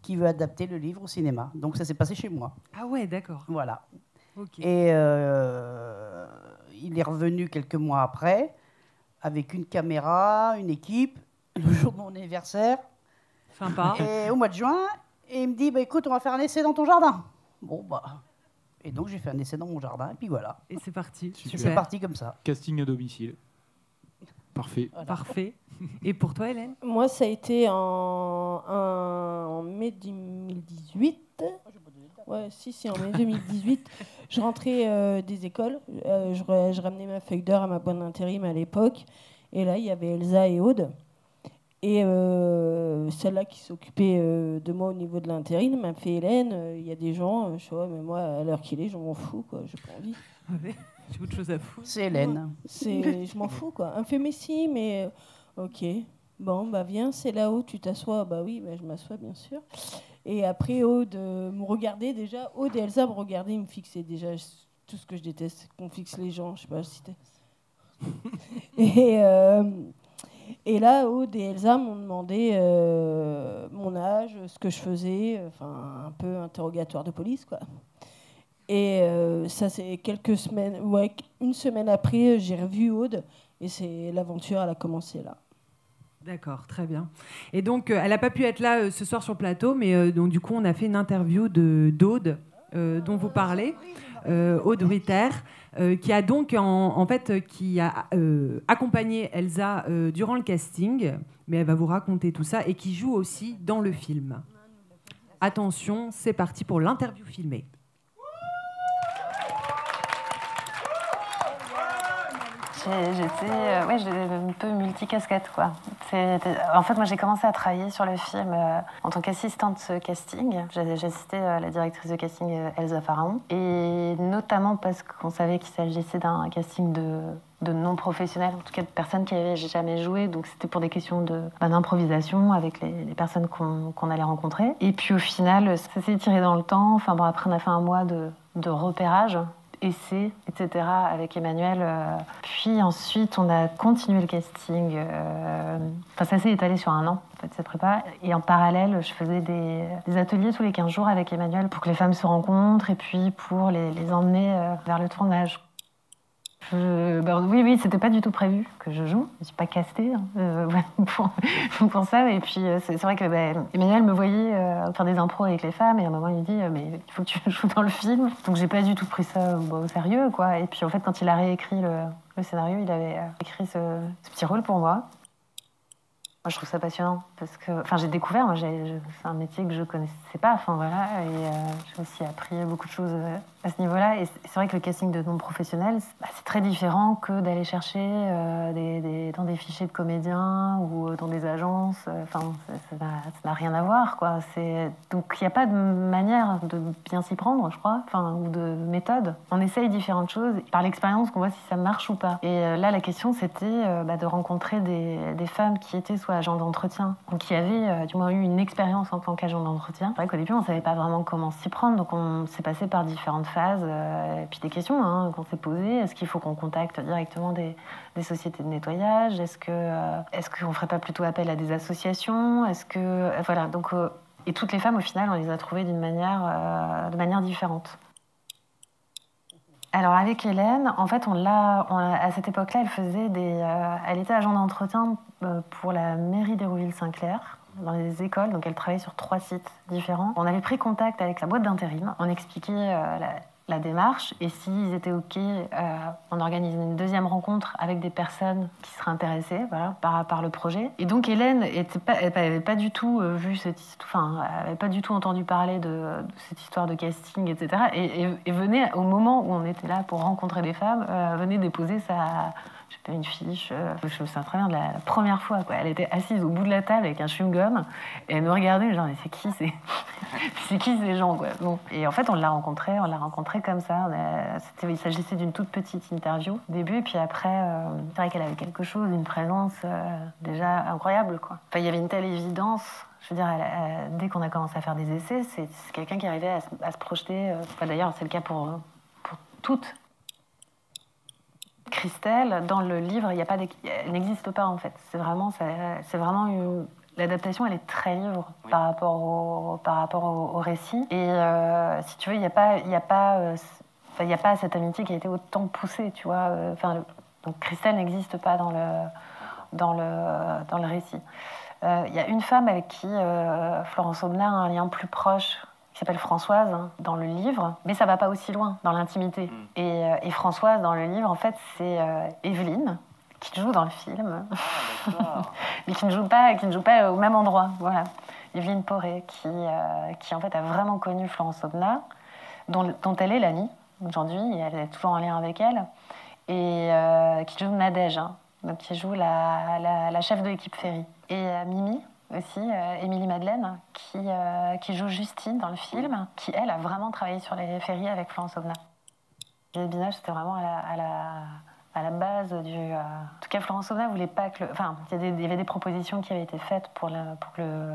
qui veut adapter le livre au cinéma. Donc, ça s'est passé chez moi. Ah ouais, d'accord. Voilà. Okay. Et il est revenu quelques mois après, avec une caméra, une équipe, le jour de mon anniversaire. Sympa. Et au mois de juin, et il me dit, bah, écoute, on va faire un essai dans ton jardin. Bon, bah... Et donc, j'ai fait un essai dans mon jardin, et puis voilà. Et c'est parti. C'est parti comme ça. Casting à domicile. Parfait. Voilà. Parfait. Et pour toi, Hélène ? Moi, ça a été en mai 2018. Ouais, si, en mai 2018. Je rentrais des écoles. Je ramenais ma feuille d'heure à ma boîte d'intérim à l'époque. Et là, il y avait Elsa et Aude. Et celle-là qui s'occupait de moi au niveau de l'intérim m'a fait Hélène, il y a des gens, je sais pas, mais moi, à l'heure qu'il est, je m'en fous, quoi, j'ai pas envie. J'ai autre chose à foutre. C'est Hélène. Je m'en fous, quoi. Elle me fait, mais si, mais ok. Bon, bah viens, c'est là-haut, tu t'assois. Bah oui, bah, je m'assois, bien sûr. Et après, Aude me regardait déjà. Aude et Elsa me regardaient, ils me fixaient déjà tout ce que je déteste, qu'on fixe les gens, je sais pas si Et là, Aude et Elsa m'ont demandé mon âge, ce que je faisais, enfin un peu interrogatoire de police, quoi. Et ça, c'est quelques semaines, ouais, une semaine après, j'ai revu Aude et c'est l'aventure, elle a commencé là. D'accord, très bien. Et donc, elle n'a pas pu être là ce soir sur le plateau, mais donc, du coup, on a fait une interview d'Aude, dont vous parlez, Aude Ritter, qui a donc qui a accompagné Elsa durant le casting, mais elle va vous raconter tout ça, et qui joue aussi dans le film. Attention, c'est parti pour l'interview filmée. J'étais un peu multicasquette, quoi. En fait, moi, j'ai commencé à travailler sur le film en tant qu'assistante casting. J'assistais la directrice de casting Elsa Pharaon. Et notamment parce qu'on savait qu'il s'agissait d'un casting de non-professionnels, en tout cas de personnes qui n'avaient jamais joué. Donc, c'était pour des questions d'improvisation avec les personnes qu'on allait rencontrer. Et puis, au final, ça s'est tiré dans le temps. Enfin, bon, après, on a fait un mois de repérage, essai, etc. avec Emmanuel. Puis ensuite, on a continué le casting. Enfin, ça s'est étalé sur un an, en fait, cette prépa. Et en parallèle, je faisais des ateliers tous les 15 jours avec Emmanuel pour que les femmes se rencontrent et puis pour les emmener vers le tournage. Oui, c'était pas du tout prévu que je joue. Je suis pas castée pour ça. Et puis c'est vrai que Emmanuel me voyait faire des impros avec les femmes et à un moment il me dit mais il faut que tu joues dans le film. Donc j'ai pas du tout pris ça au sérieux, quoi. Et puis en fait quand il a réécrit le scénario, il avait écrit ce petit rôle pour moi. Moi, je trouve ça passionnant parce que, j'ai découvert, c'est un métier que je connaissais pas, et j'ai aussi appris beaucoup de choses à ce niveau-là. Et c'est vrai que le casting de non-professionnel, c'est très différent que d'aller chercher dans des fichiers de comédiens ou dans des agences. Ça n'a rien à voir, quoi. Donc, il n'y a pas de manière de bien s'y prendre, je crois, ou de méthode. On essaye différentes choses par l'expérience qu'on voit si ça marche ou pas. Et là, la question, c'était de rencontrer des femmes qui étaient soit agent d'entretien, ou qui avait du moins eu une expérience en tant qu'agent d'entretien. C'est vrai qu'au début, on ne savait pas vraiment comment s'y prendre, donc on s'est passé par différentes phases, et puis des questions qu'on s'est posées. Est-ce qu'il faut qu'on contacte directement des sociétés de nettoyage? Est-ce qu'on ne ferait pas plutôt appel à des associations? Voilà, donc, et toutes les femmes, au final, on les a trouvées de manière différente. Alors avec Hélène, en fait, à cette époque-là, elle était agent d'entretien pour la mairie d'Hérouville-Saint-Clair, dans les écoles, donc elle travaillait sur 3 sites différents. On avait pris contact avec sa boîte d'intérim, on expliquait la démarche et s'ils étaient OK, on organisait une deuxième rencontre avec des personnes qui seraient intéressées voilà, par le projet. Et donc Hélène n'avait pas du tout vu avait pas du tout entendu parler de cette histoire de casting, etc. Et venait, au moment où on était là pour rencontrer des femmes, venait déposer une fiche, je me souviens très bien de la première fois. Quoi. Elle était assise au bout de la table avec un chewing-gum et elle me regardait, genre, mais c'est qui ces gens quoi. Bon. Et en fait, on l'a rencontré comme ça. Il s'agissait d'une toute petite interview au début, et puis après, c'est vrai qu'elle avait quelque chose, une présence déjà incroyable. Quoi. Enfin, il y avait une telle évidence. Je veux dire, dès qu'on a commencé à faire des essais, c'est quelqu'un qui arrivait à se projeter. D'ailleurs, c'est le cas pour toutes. Christelle, dans le livre, elle n'existe pas en fait. C'est vraiment l'adaptation, elle est très livre par rapport au récit. Et si tu veux, il n'y a pas cette amitié qui a été autant poussée, tu vois. Donc Christelle n'existe pas dans le récit. Il y a une femme avec qui Florence Aubenas a un lien plus proche, qui s'appelle Françoise dans le livre, mais ça va pas aussi loin dans l'intimité. Et Françoise dans le livre, en fait, c'est Evelyne qui joue dans le film, mais qui ne joue pas au même endroit. Voilà, Evelyne Poré qui en fait a vraiment connu Florence Aubenas, dont elle est l'amie aujourd'hui, et elle est toujours en lien avec elle, et qui joue Nadège, donc qui joue la chef de l'équipe Ferry, et Mimi. Aussi, Émilie Madeleine, qui joue Justine dans le film, qui, elle, a vraiment travaillé sur les ferries avec Florence Aubenas. Juliette Binoche, c'était vraiment à la base du... En tout cas, Florence Aubenas voulait pas que... Enfin, il y avait des propositions qui avaient été faites pour que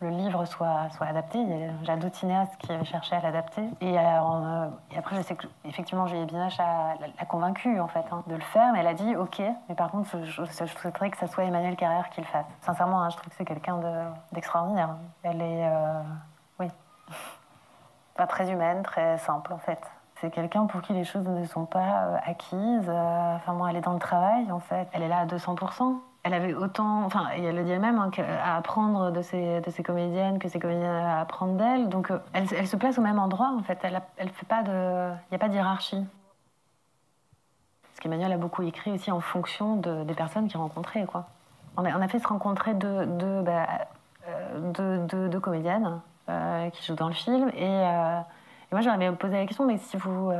le livre soit adapté. Il y a déjà d'autres cinéastes qui avaient cherché à l'adapter. Et après, je sais que effectivement, Juliette Binoche l'a convaincue en fait, de le faire, mais elle a dit OK, mais par contre, je souhaiterais que ça soit Emmanuelle Carrère qui le fasse. Sincèrement, je trouve que c'est quelqu'un d'extraordinaire. Elle est, oui, pas très humaine, très simple en fait. C'est quelqu'un pour qui les choses ne sont pas acquises. Elle est dans le travail en fait. Elle est là à 200%. Elle avait autant, et elle le dit elle-même, à apprendre de ses comédiennes que ses comédiennes à apprendre d'elle. Donc elle se place au même endroit en fait. Elle fait pas il n'y a pas de hiérarchie. Parce qu'Emmanuel a beaucoup écrit aussi en fonction des personnes qu'il rencontrait quoi. On a fait se rencontrer deux comédiennes qui jouent dans le film et moi j'avais posé la question, mais si vous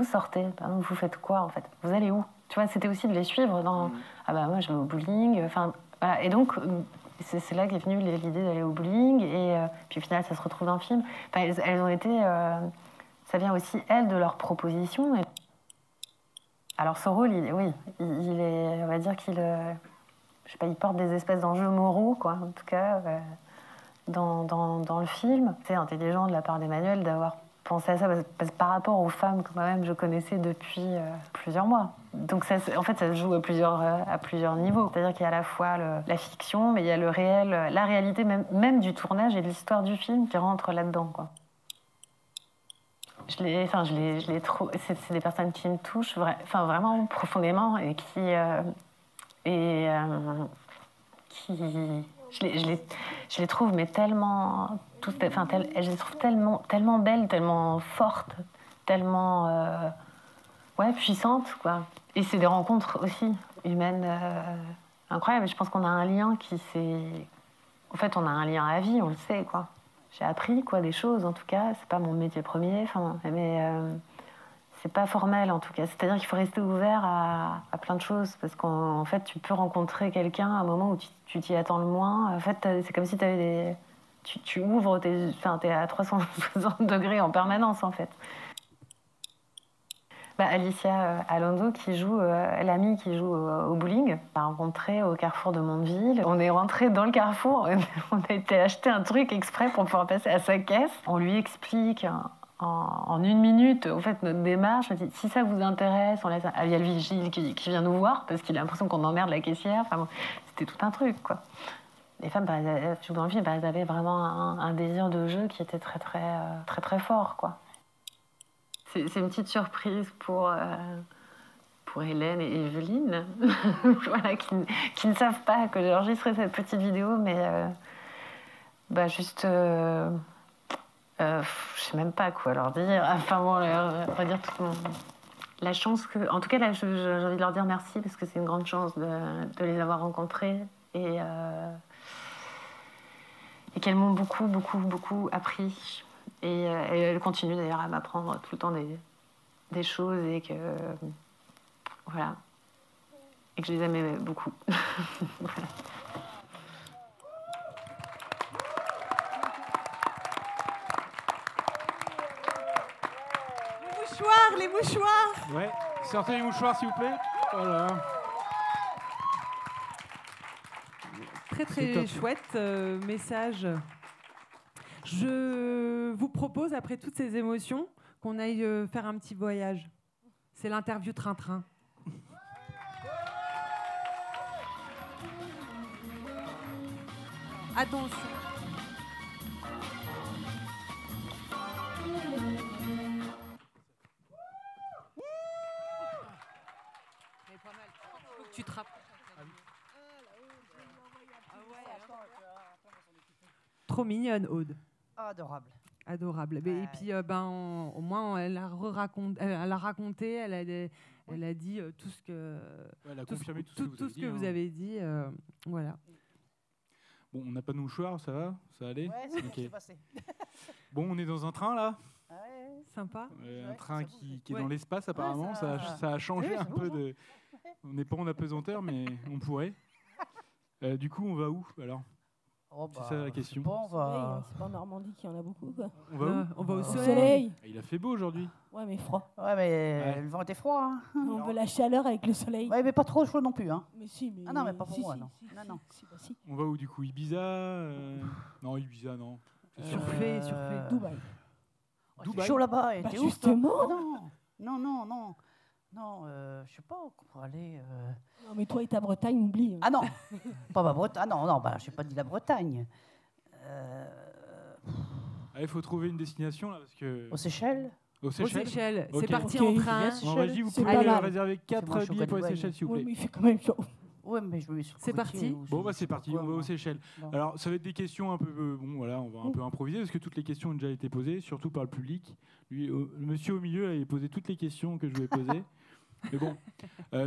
sortez, par exemple, vous faites quoi en fait? Vous allez où? Tu vois, c'était aussi de les suivre dans... moi, je vais au bowling. Voilà. Et donc, c'est là qu'est venue l'idée d'aller au bowling. Et puis, au final, ça se retrouve dans le film. Elles ont été... ça vient aussi, elles, de leurs propositions. Alors, ce rôle, il est... On va dire qu'il... je sais pas, il porte des espèces d'enjeux moraux, quoi. En tout cas, dans le film. C'est intelligent de la part d'Emmanuel d'avoir pensé à ça, parce que par rapport aux femmes que moi-même je connaissais depuis plusieurs mois. Donc ça, en fait, ça se joue à plusieurs niveaux. C'est-à-dire qu'il y a à la fois la fiction, mais il y a le réel, la réalité même du tournage et de l'histoire du film qui rentre là-dedans, quoi. Je les trouve... C'est des personnes qui me touchent vraiment profondément et je les trouve mais tellement... je les trouve tellement belles, tellement fortes, tellement puissantes, quoi. Et c'est des rencontres aussi humaines incroyables. Je pense qu'on a un lien en fait, on a un lien à vie, on le sait, quoi. J'ai appris, quoi, des choses, en tout cas. C'est pas mon métier premier, mais c'est pas formel, en tout cas. C'est-à-dire qu'il faut rester ouvert à plein de choses, parce qu'en fait, tu peux rencontrer quelqu'un à un moment où tu t'y attends le moins. En fait, c'est comme si tu avais tu ouvres, t'es à 360 degrés en permanence, en fait. Alicia Alonso, l'amie qui joue au bowling, on l'a rencontrée au carrefour de Mondeville. On est rentré dans le carrefour, on a été acheter un truc exprès pour pouvoir passer à sa caisse. On lui explique en 1 minute, au fait, notre démarche. On dit, si ça vous intéresse, on laisse. Il y a le vigile qui vient nous voir parce qu'il a l'impression qu'on emmerde la caissière. C'était tout un truc, quoi. Les femmes, dans le film, elles avaient vraiment un désir de jeu qui était très, très, très, très fort, quoi. C'est une petite surprise pour Hélène et Evelyne, voilà, qui ne savent pas que j'ai enregistré cette petite vidéo, mais juste Je sais même pas quoi leur dire. Enfin bon, on va dire tout la chance que... En tout cas, là, j'ai envie de leur dire merci parce que c'est une grande chance de les avoir rencontrés et qu'elles m'ont beaucoup, beaucoup, beaucoup appris. Et elles continuent d'ailleurs à m'apprendre tout le temps des choses et que... Voilà. Et que je les aimais beaucoup. Voilà. Les mouchoirs. Ouais, sortez les mouchoirs s'il vous plaît. Voilà. Très très chouette message. Je vous propose, après toutes ces émotions, qu'on aille faire un petit voyage. C'est l'interview train-train. Attention. Tu te rapproches. Trop mignonne, Aude. Adorable. Adorable. Et puis, au moins, elle a raconté, elle a dit tout ce que... Elle a confirmé tout ce que vous avez dit. Voilà. Bon, on n'a pas de mouchoirs, ça va? Ça va aller? Ouais, c'est passé. Bon, on est dans un train, là? Ouais. Sympa. Un train qui est dans l'espace, apparemment. Ça a changé un peu de... On n'est pas en apesanteur, mais on pourrait. Du coup, on va où, alors? C'est ça la question. C'est pas en Normandie qu'il y en a beaucoup, quoi. On va où? On va au soleil. Il a fait beau aujourd'hui. Ouais, mais froid. Ouais, mais le vent était froid. Hein. On veut la chaleur avec le soleil. Ouais, mais pas trop chaud non plus. Hein. Mais si, mais... Ah non, mais pas pour moi, non. Non. Si. On va où, du coup? Ibiza Non, Ibiza, non. Surfait. Dubaï. C'est chaud là-bas. Bah, justement. Non, je sais pas où on pourrait aller. Non, mais toi et ta Bretagne, oublie. Hein. Ah non, pas ma Bretagne. Ah non, j'ai pas dit la Bretagne. Il faut trouver une destination là parce que. Aux Seychelles. Aux Seychelles. C'est parti en train. Bon, vas-y, vous pouvez réserver 4 billets pour les Seychelles, s'il vous plaît. Ouais, mais il fait quand même chaud. Ouais, mais je me suis. C'est parti. Bon, bah c'est parti, on va aux Seychelles. Bon. Alors, ça va être des questions un peu. Bon, voilà, on va un peu improviser parce que toutes les questions ont déjà été posées, surtout par le public. Lui, le monsieur au milieu, il a posé toutes les questions que je lui ai posées. Mais bon,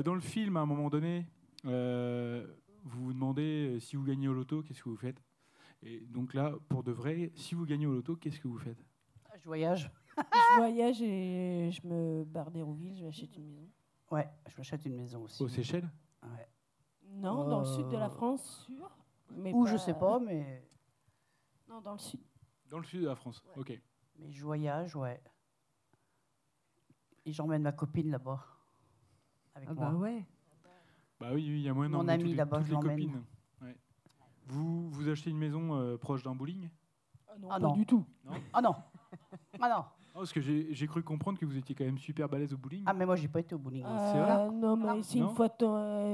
dans le film, à un moment donné, vous vous demandez si vous gagnez au loto, qu'est-ce que vous faites? Et donc là, pour de vrai, si vous gagnez au loto, qu'est-ce que vous faites? Je voyage. Je voyage et je me barre d'Hérouville, je m'achète une maison. Ouais, je m'achète une maison aussi. Aux Seychelles? Ouais. Non, dans le sud de la France, sûr. Mais ou je sais pas, mais... Non, dans le sud. Dans le sud de la France, ouais. Ok. Mais je voyage, ouais. Et j'emmène ma copine là-bas. Avec moi. Bah ouais. Bah oui, il y a moyen Mon d'emmener ami là-bas, toutes je les l'emmène. copines. Ouais. Vous achetez une maison proche d'un bowling? Pas du tout. Non. Ah non. Ah non. Parce que j'ai cru comprendre que vous étiez quand même super balèze au bowling. Ah mais moi j'ai pas été au bowling. C'est vrai? Non, mais c'est Non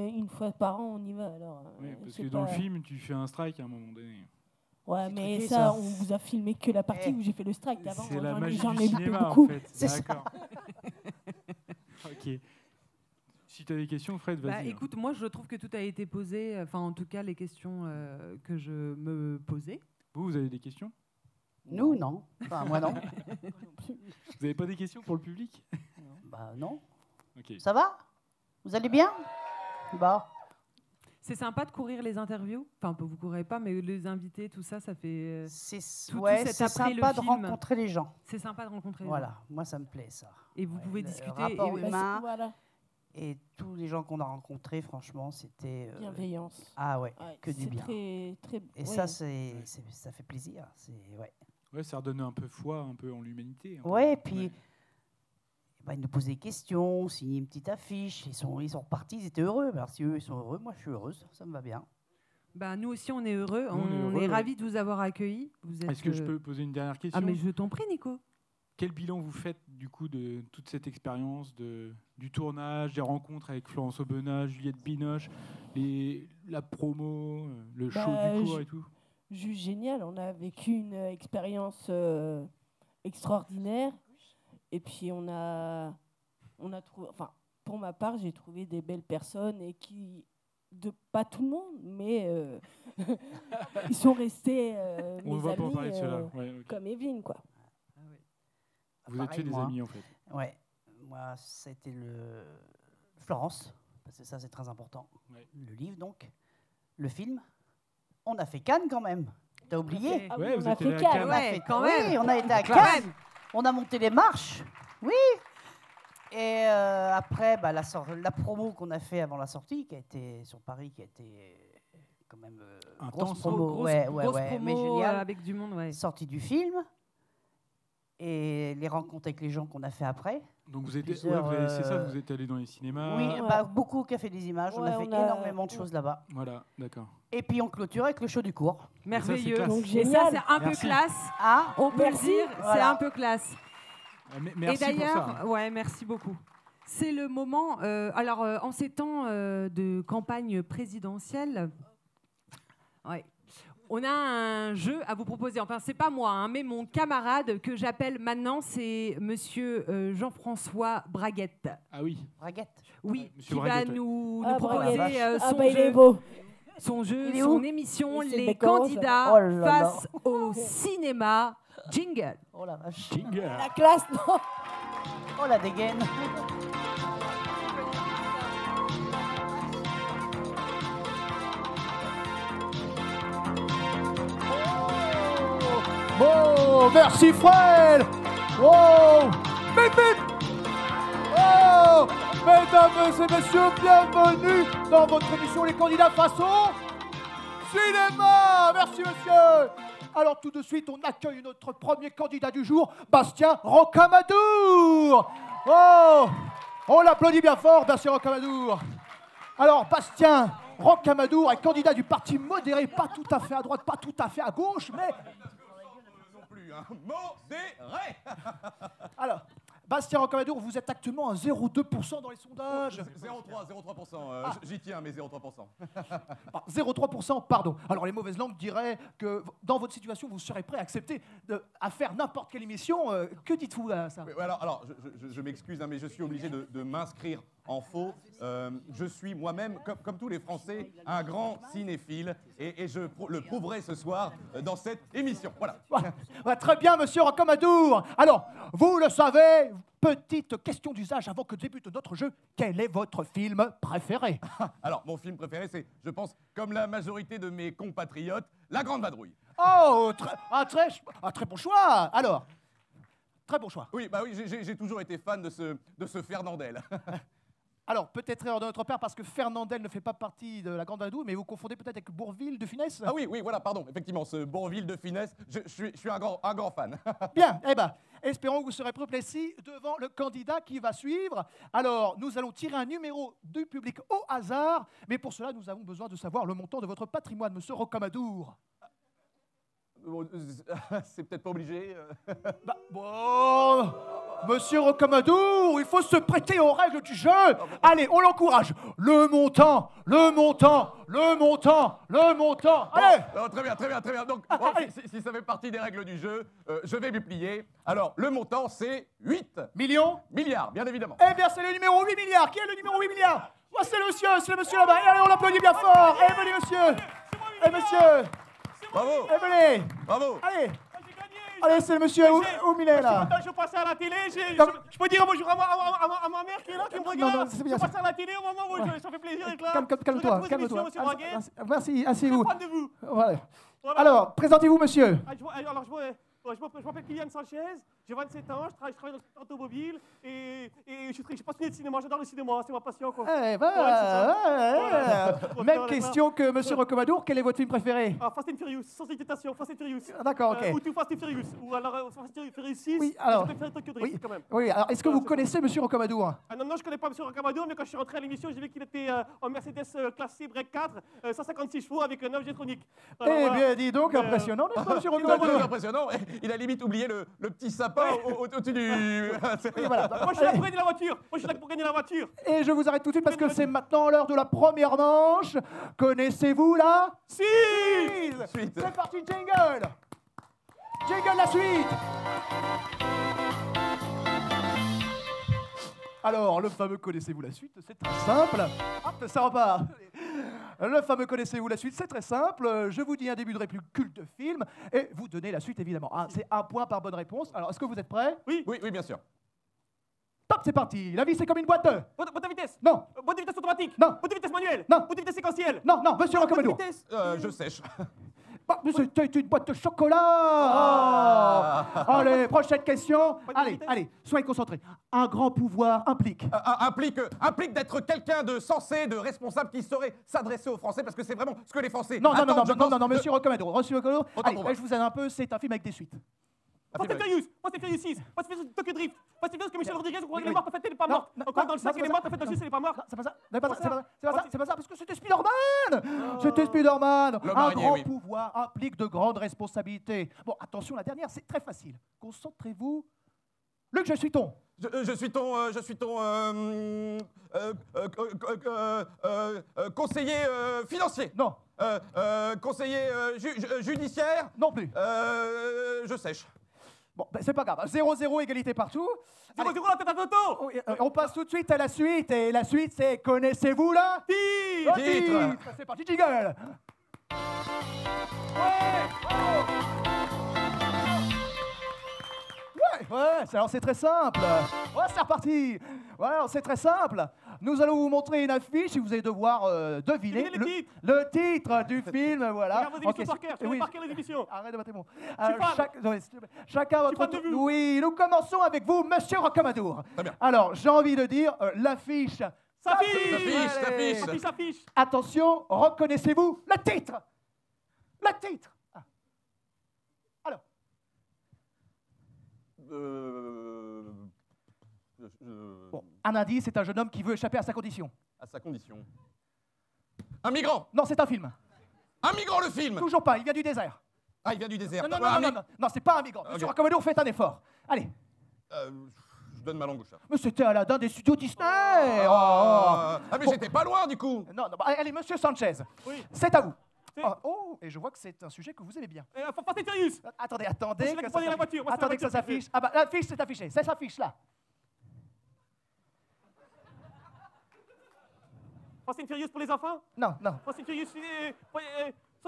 une fois par an, on y va. Alors, Oui, parce que dans le film, tu fais un strike à un moment donné. Ouais, mais truqué, ça, ça. on vous a filmé que la partie où j'ai fait le strike. Avant, C'est la magie j'en du ai loupé cinéma, beaucoup. en fait. C'est ça. D'accord. Ok. Si tu as des questions, Fred, vas-y. Bah, écoute, moi je trouve que tout a été posé, enfin en tout cas les questions que je me posais. Vous avez des questions? Nous, non. Enfin, moi, non. Vous n'avez pas des questions pour le public? Bah non. Ok. Ça va? Vous allez bien? Bah. C'est sympa de courir les interviews. Enfin, vous courez pas, mais les invités, tout ça, ça fait. C'est tout ouais, cet c'est après sympa le de film. rencontrer les gens. C'est sympa de rencontrer les gens. Voilà, moi ça me plaît ça. Et vous pouvez Le discuter. rapport et- humain. Voilà. Et tous les gens qu'on a rencontrés, franchement, c'était. Bienveillance. Ah ouais, Ouais, que du c'est bien. très, Et ouais. ça, ça fait plaisir. Ouais. Ouais, ça redonne un peu foi, un peu en l'humanité. Ouais, et puis bah, ils nous posaient des questions, on signait une petite affiche, ils sont repartis, ils étaient heureux. Alors si eux ils sont heureux, moi je suis heureuse, ça me va bien. Bah, nous aussi, on est heureux. Nous, on est On heureux, est ouais. ravis de vous avoir accueillis. Vous êtes, Est-ce que je peux poser une dernière question? Ah, mais je t'en prie, Nico. Quel bilan vous faites du coup de toute cette expérience du tournage, des rencontres avec Florence Aubenas, Juliette Binoche, la promo, le show du cours et tout? Juste génial, on a vécu une expérience extraordinaire. Et puis on a trouvé, enfin pour ma part, j'ai trouvé des belles personnes et pas tout le monde, mais ils sont restés On mes va pas en amis, parler de cela. Ouais, ok. comme Evelyne, quoi. Vous êtes fait des amis, en fait. Ouais. Moi, c'était le Florence, parce que ça, c'est très important. Ouais. Le livre, donc. Le film. On a fait Cannes, quand même. T'as oublié? Ouais, vous êtes allé à Cannes. Ouais, quand même. Oui, on a été à Quand Cannes. même. On a monté les marches. Oui. Et après, la promo qu'on a fait avant la sortie, qui a été sur Paris, qui a été quand même grosse promo, grosse promo, mais génial, avec du monde, ouais. sortie du film et les rencontres avec les gens qu'on a fait après. Donc vous êtes, Plusieurs, c'est ça, vous êtes allé dans les cinémas. Oui, beaucoup au Café des Images, on a fait énormément de choses là-bas. Voilà, d'accord. Et puis on clôture avec le show du cours. Merveilleux. Donc, et ça, c'est un Merci. peu classe. Ah, on peut merci. le dire, c'est Voilà. un peu classe. Merci et d'ailleurs, pour ça. ouais, merci beaucoup. C'est le moment. En ces temps de campagne présidentielle, ouais, on a un jeu à vous proposer. Enfin, c'est pas moi, hein, mais mon camarade que j'appelle maintenant, c'est Monsieur Jean-François Braguette. Ah oui. Braguette. Oui, Monsieur qui Braguette, va ouais. nous Ah, proposer Braguette. son Il est jeu. beau. Son jeu, Il est son où? émission, Il s'est les bécon, ça. candidats Oh là là. face au cinéma. Jingle. Oh la vache. Jingle. La classe, non. Oh la dégaine. Bon, merci Fred. Oh, bip bip. Oh, mesdames et messieurs, bienvenue dans votre émission Les candidats face au cinéma. Merci monsieur. Alors tout de suite, on accueille notre premier candidat du jour, Bastien Rocamadour. Oh, on l'applaudit bien fort, Bastien Rocamadour. Alors Bastien Rocamadour est candidat du parti modéré, pas tout à fait à droite, pas tout à fait à gauche, mais... Modéré. Alors, Bastien Rocamadour, vous êtes actuellement à 0,2% dans les sondages. 0,3%. J'y tiens, mais 0,3%. Ah, 0,3%, pardon. Alors, les mauvaises langues diraient que dans votre situation, vous serez prêt à accepter à faire n'importe quelle émission. Que dites-vous à ça? Oui, alors je m'excuse, hein, mais je suis obligé de m'inscrire en faux. Je suis moi-même, comme tous les Français, un grand cinéphile et je le prouverai ce soir dans cette émission. Voilà. Ouais, très bien, monsieur Rocamadour. Alors, vous le savez, petite question d'usage avant que débute notre jeu. Quel est votre film préféré? Alors, mon film préféré, c'est, je pense, comme la majorité de mes compatriotes, La Grande Vadrouille. Oh, très bon choix. Alors, très bon choix. Oui, j'ai toujours été fan de ce Fernandel. Alors, peut-être erreur de notre part, parce que Fernandel ne fait pas partie de La Grande Vadrouille, mais vous confondez peut-être avec Bourvil de Funès? Ah oui, voilà, pardon. Effectivement, ce Bourvil de Funès, je suis un grand fan. Bien, eh ben, espérons que vous serez précis devant le candidat qui va suivre. Alors, nous allons tirer un numéro du public au hasard, mais pour cela, nous avons besoin de savoir le montant de votre patrimoine, monsieur Rocamadour. C'est peut-être pas obligé. Bon, monsieur Rocamadour, il faut se prêter aux règles du jeu. Allez, on l'encourage. Le montant. Allez. Très bien. Donc, si ça fait partie des règles du jeu, je vais m'y plier. Alors, le montant, c'est 8 millions. Milliards, bien évidemment. Eh bien, c'est le numéro 8 milliards. Qui est le numéro 8 milliards? Oh, c'est le monsieur là-bas. Allez, on l'applaudit bien fort. Eh, venez, monsieur. Eh, monsieur. Bravo. Eh, venez. Bravo. Allez, c'est le monsieur au Milet, là. Je passe à la télé, je peux dire bonjour à ma mère qui est là, qui me regarde. Non, c'est bien. Je passe à la télé au moment où ça fait plaisir d'être là. Calme-toi. Monsieur Braguet. Merci, asseyez-vous. Je suis fan de vous. Voilà. Alors, présentez-vous, monsieur. Alors, je m'appelle Kylian Sanchez, j'ai 27 ans, je travaille dans le secteur automobile et je suis passionné de cinéma, j'adore le cinéma, c'est ma passion. Quoi. Même question que monsieur Rocamadour, quel est votre film préféré? Fast and Furious, sans hésitation, Fast and Furious. D'accord, ok. Ou tout Fast and Furious, ou alors Fast and Furious 6, oui, alors, je préfère Tokyo Drift quand même. Oui, alors est-ce que vous connaissez monsieur Rocamadour? Non, je connais pas monsieur Rocamadour, mais quand je suis rentré à l'émission, j'ai vu qu'il était en Mercedes classé Break 4, 156 chevaux avec un objet électronique. Eh bien, dis donc, impressionnant, n'est-ce pas, monsieur Rocamadour? Impressionnant, il a limite oublié le petit sapin au-dessus du... Oui, voilà. Moi, je suis là pour gagner la voiture. Et je vous arrête tout de suite parce que c'est maintenant l'heure de la première manche. Connaissez-vous la suite? C'est parti, jingle. Jingle, la suite. Alors, le fameux connaissez-vous la suite, c'est très simple. Hop, ça repart. le fameux connaissez-vous la suite, c'est très simple. Je vous dis un début de réplique culte de film et vous donnez la suite évidemment. Ah, c'est un point par bonne réponse. Alors, est-ce que vous êtes prêts? Oui. Oui, bien sûr. Top, c'est parti. La vie, c'est comme une boîte de... Boîte de vitesse. Non. Boîte de vitesse automatique. Non. Boîte de vitesse manuelle. Non. Boîte de vitesse séquentielle. Non, monsieur Rocamadour. Boîte de vitesse. Je sèche. Bah, mais c'était une boîte de chocolat. Oh. Allez, prochaine question. Allez, soyez concentrés. Un grand pouvoir implique. Implique d'être quelqu'un de sensé, de responsable qui saurait s'adresser aux Français parce que c'est vraiment ce que les Français Non, attendent, monsieur Rocamadour. Allez, pour je vous aide un peu, c'est un film avec des suites. Fast and Furious 6, Fast and Furious Tokyo Drift, Fast and Furious que Michel Rodriguez, on croit qu'elle est morte, en fait elle n'est pas morte. Encore dans le 5 elle est morte, en fait dans le 6 elle n'est pas morte. C'est pas ça, c'est pas ça, parce que c'était Spider-Man. C'était Spider-Man. Un grand pouvoir implique de grandes responsabilités. Bon, attention, la dernière, c'est très facile. Concentrez-vous. Luc, je suis ton. Je suis ton conseiller financier. Non. Conseiller judiciaire. Non plus. Je sèche. Bon, ben, c'est pas grave. 0-0, égalité partout. 0-0, la tête à Toto. On passe tout de suite à la suite. Et la suite, c'est connaissez-vous là? Titre. C'est parti, jingle. Ouais, alors c'est très simple. Ouais, c'est reparti. Ouais, c'est très simple. Nous allons vous montrer une affiche et vous allez devoir deviner le titre du film. Voilà. Arrête de battre mon. Chacun votre tour. Oui, nous commençons avec vous, monsieur Rocamadour. Alors, j'ai envie de dire l'affiche. S'affiche. Attention, reconnaissez-vous le titre? Le titre. Alors. Bon, un indice, c'est un jeune homme qui veut échapper à sa condition. À sa condition. Un migrant. Non, c'est un film. Un migrant, le film. Toujours pas, il vient du désert. Ah, il vient du désert. Non, c'est pas un migrant. Monsieur Rocamadour, faites un effort. Allez. Je donne ma langue au chat. Mais c'était Aladdin des studios Disney. Mais j'étais pas loin, du coup. Non, allez, monsieur Sanchez. Oui. C'est à vous. Et je vois que c'est un sujet que vous aimez bien. Fast and Furious. Attendez que ça s'affiche. Ah bah, l'affiche, c'est affiché. Ça s'affiche là. Fast and Furious pour les enfants? Non. Fast and Furious, ça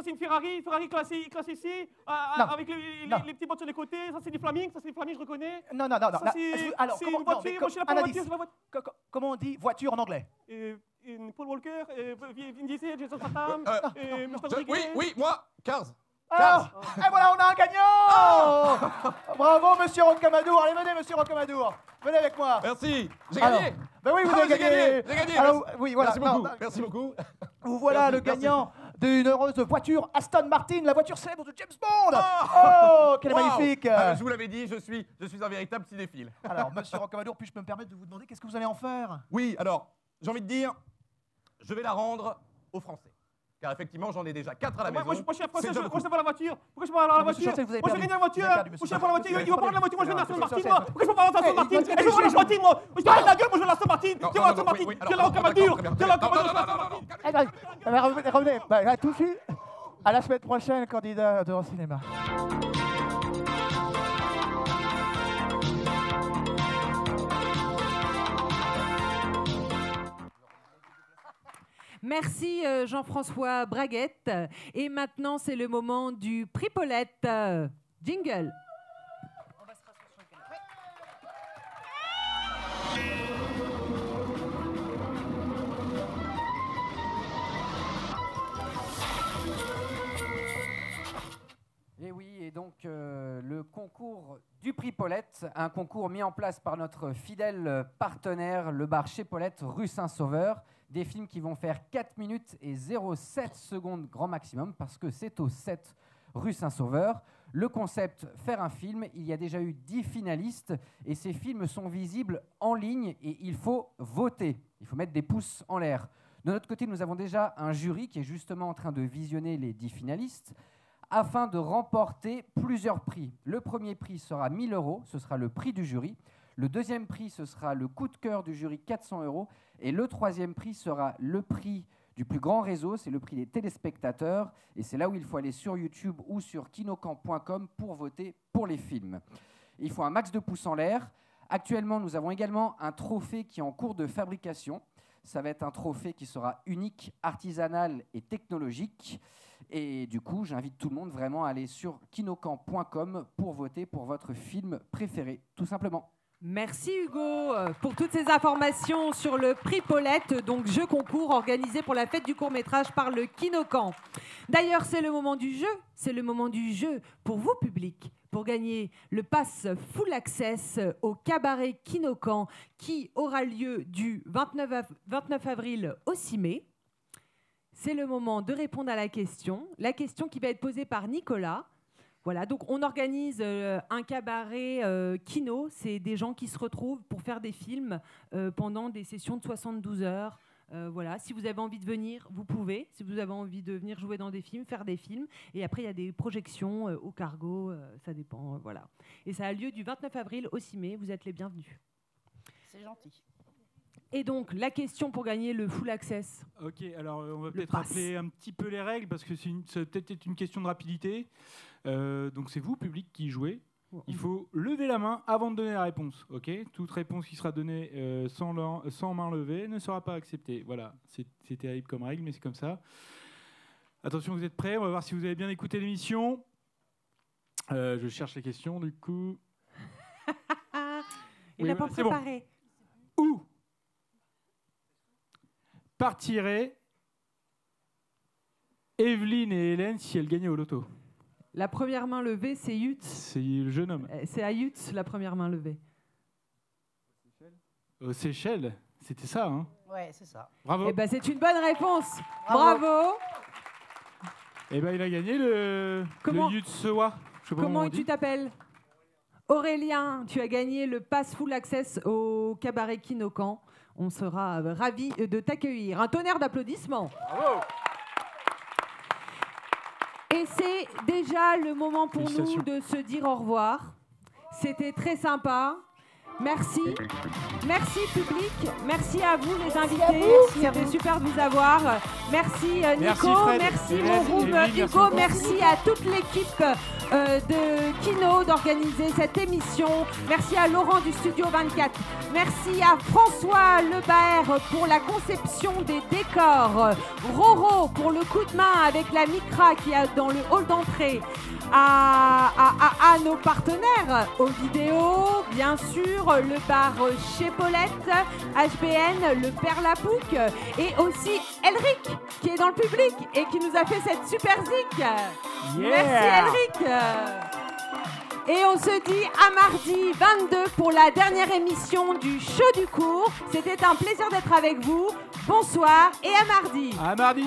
c'est une Ferrari classée ici, avec les petits bottes sur les côtés. Ça c'est du Flaming, je reconnais. Non. C'est une voiture, moi je suis là pour la voiture. Comment on dit voiture en anglais? Paul Walker, Vin Diesel, Jason Statham, Mr. Rodriguez. Oui, moi, Cars. Et voilà, on a un gagnant. Bravo, monsieur Rocamadour. Allez, venez, monsieur Rocamadour. Venez avec moi. Merci. J'ai gagné. Ben oui, vous avez gagné. J'ai gagné. Alors, oui, voilà. Merci beaucoup. Vous voilà le gagnant d'une heureuse voiture Aston Martin, la voiture célèbre de James Bond. Oh, quelle est magnifique. Je vous l'avais dit, je suis un véritable cinéphile. Alors, monsieur Rocamadour, puis-je me permettre de vous demander qu'est-ce que vous allez en faire? Oui, alors, j'ai envie de dire, je vais la rendre aux Français. Car effectivement, j'en ai déjà 4 à la maison. Moi, je suis français, je sais pas la voiture. Pourquoi je peux pas avoir la voiture? Moi, j'ai gagné la voiture. Moi, je sais pas la voiture. Il va prendre la voiture. Moi, je vais Aston Martin, moi. Pourquoi je peux pas avoir Aston Martin? Et je veux la Martin, moi. Je te la gueule, moi, je veux Aston Martin. Je veux Aston Martin. Je veux la Rocamadour. Je veux la Rocamadour. Revenez, tout de suite. À la semaine prochaine, candidat de cinéma. Merci Jean-François Braguette. Et maintenant, c'est le moment du prix Paulette. Jingle. Et oui, et donc le concours du prix Paulette, un concours mis en place par notre fidèle partenaire, le bar chez Paulette, rue Saint-Sauveur. Des films qui vont faire 4 minutes et 0,7 secondes grand maximum, parce que c'est au 7 rue Saint-Sauveur. Le concept, faire un film. Il y a déjà eu 10 finalistes et ces films sont visibles en ligne et il faut voter. Il faut mettre des pouces en l'air. De notre côté, nous avons déjà un jury qui est justement en train de visionner les 10 finalistes afin de remporter plusieurs prix. Le premier prix sera 1 000 €, ce sera le prix du jury. Le deuxième prix, ce sera le coup de cœur du jury, 400 €. Et le troisième prix sera le prix du plus grand réseau, c'est le prix des téléspectateurs. Et c'est là où il faut aller sur YouTube ou sur kinocamp.com pour voter pour les films. Il faut un max de pouces en l'air. Actuellement, nous avons également un trophée qui est en cours de fabrication. Ça va être un trophée qui sera unique, artisanal et technologique. Et du coup, j'invite tout le monde vraiment à aller sur kinocan.com pour voter pour votre film préféré, tout simplement. Merci Hugo pour toutes ces informations sur le prix Paulette, donc jeu concours organisé pour la fête du court-métrage par le Kinocan. D'ailleurs, c'est le moment du jeu pour vous public, pour gagner le pass Full Access au cabaret Kinocan qui aura lieu du 29 avril au 6 mai. C'est le moment de répondre à la question qui va être posée par Nicolas. Voilà, donc on organise un cabaret kino. C'est des gens qui se retrouvent pour faire des films pendant des sessions de 72 heures. Voilà, si vous avez envie de venir, vous pouvez. Si vous avez envie de venir jouer dans des films, faire des films. Et après, il y a des projections au cargo, ça dépend. Voilà. Et ça a lieu du 29 avril au 6 mai. Vous êtes les bienvenus. C'est gentil. Et donc, la question pour gagner le Full Access. Ok, alors on va peut-être rappeler un petit peu les règles parce que ça peut-être être une question de rapidité. Donc c'est vous, public, qui jouez. Il faut lever la main avant de donner la réponse. Ok, toute réponse qui sera donnée sans main levée ne sera pas acceptée. Voilà, c'est terrible comme règle, mais c'est comme ça. Attention, vous êtes prêts? On va voir si vous avez bien écouté l'émission. Je cherche les questions, du coup. Il n'a pas préparé. Bon. Où partirait Evelyne et Hélène si elles gagnaient au loto? La première main levée, c'est Yutz. C'est le jeune homme. C'est à Yutz, la première main levée. Aux Seychelles, c'était ça, hein? Ouais, c'est ça. Bravo. Eh ben, c'est une bonne réponse. Bravo. Eh ben, il a gagné le Yutz-Sewa. Comment tu t'appelles? Aurélien, tu as gagné le pass Full Access au cabaret Kinocan. On sera ravis de t'accueillir. Un tonnerre d'applaudissements. Bravo. Et c'est déjà le moment pour nous de se dire au revoir. C'était très sympa. Merci. Merci public. Merci à vous les invités. C'était super de vous avoir. Merci Nico. Merci mon groupe Hugo. Merci à toute l'équipe de Kino d'organiser cette émission. Merci à Laurent du Studio 24. Merci à François Lebert pour la conception des décors. Roro pour le coup de main avec la micra qui est dans le hall d'entrée. À nos partenaires, aux vidéos, bien sûr, le bar chez Paulette, HBN, le Père Lapouc et aussi Elric qui est dans le public et qui nous a fait cette super zik. Yeah. Merci Elric. Et on se dit à mardi 22 pour la dernière émission du show du cours. C'était un plaisir d'être avec vous. Bonsoir et à mardi. À mardi.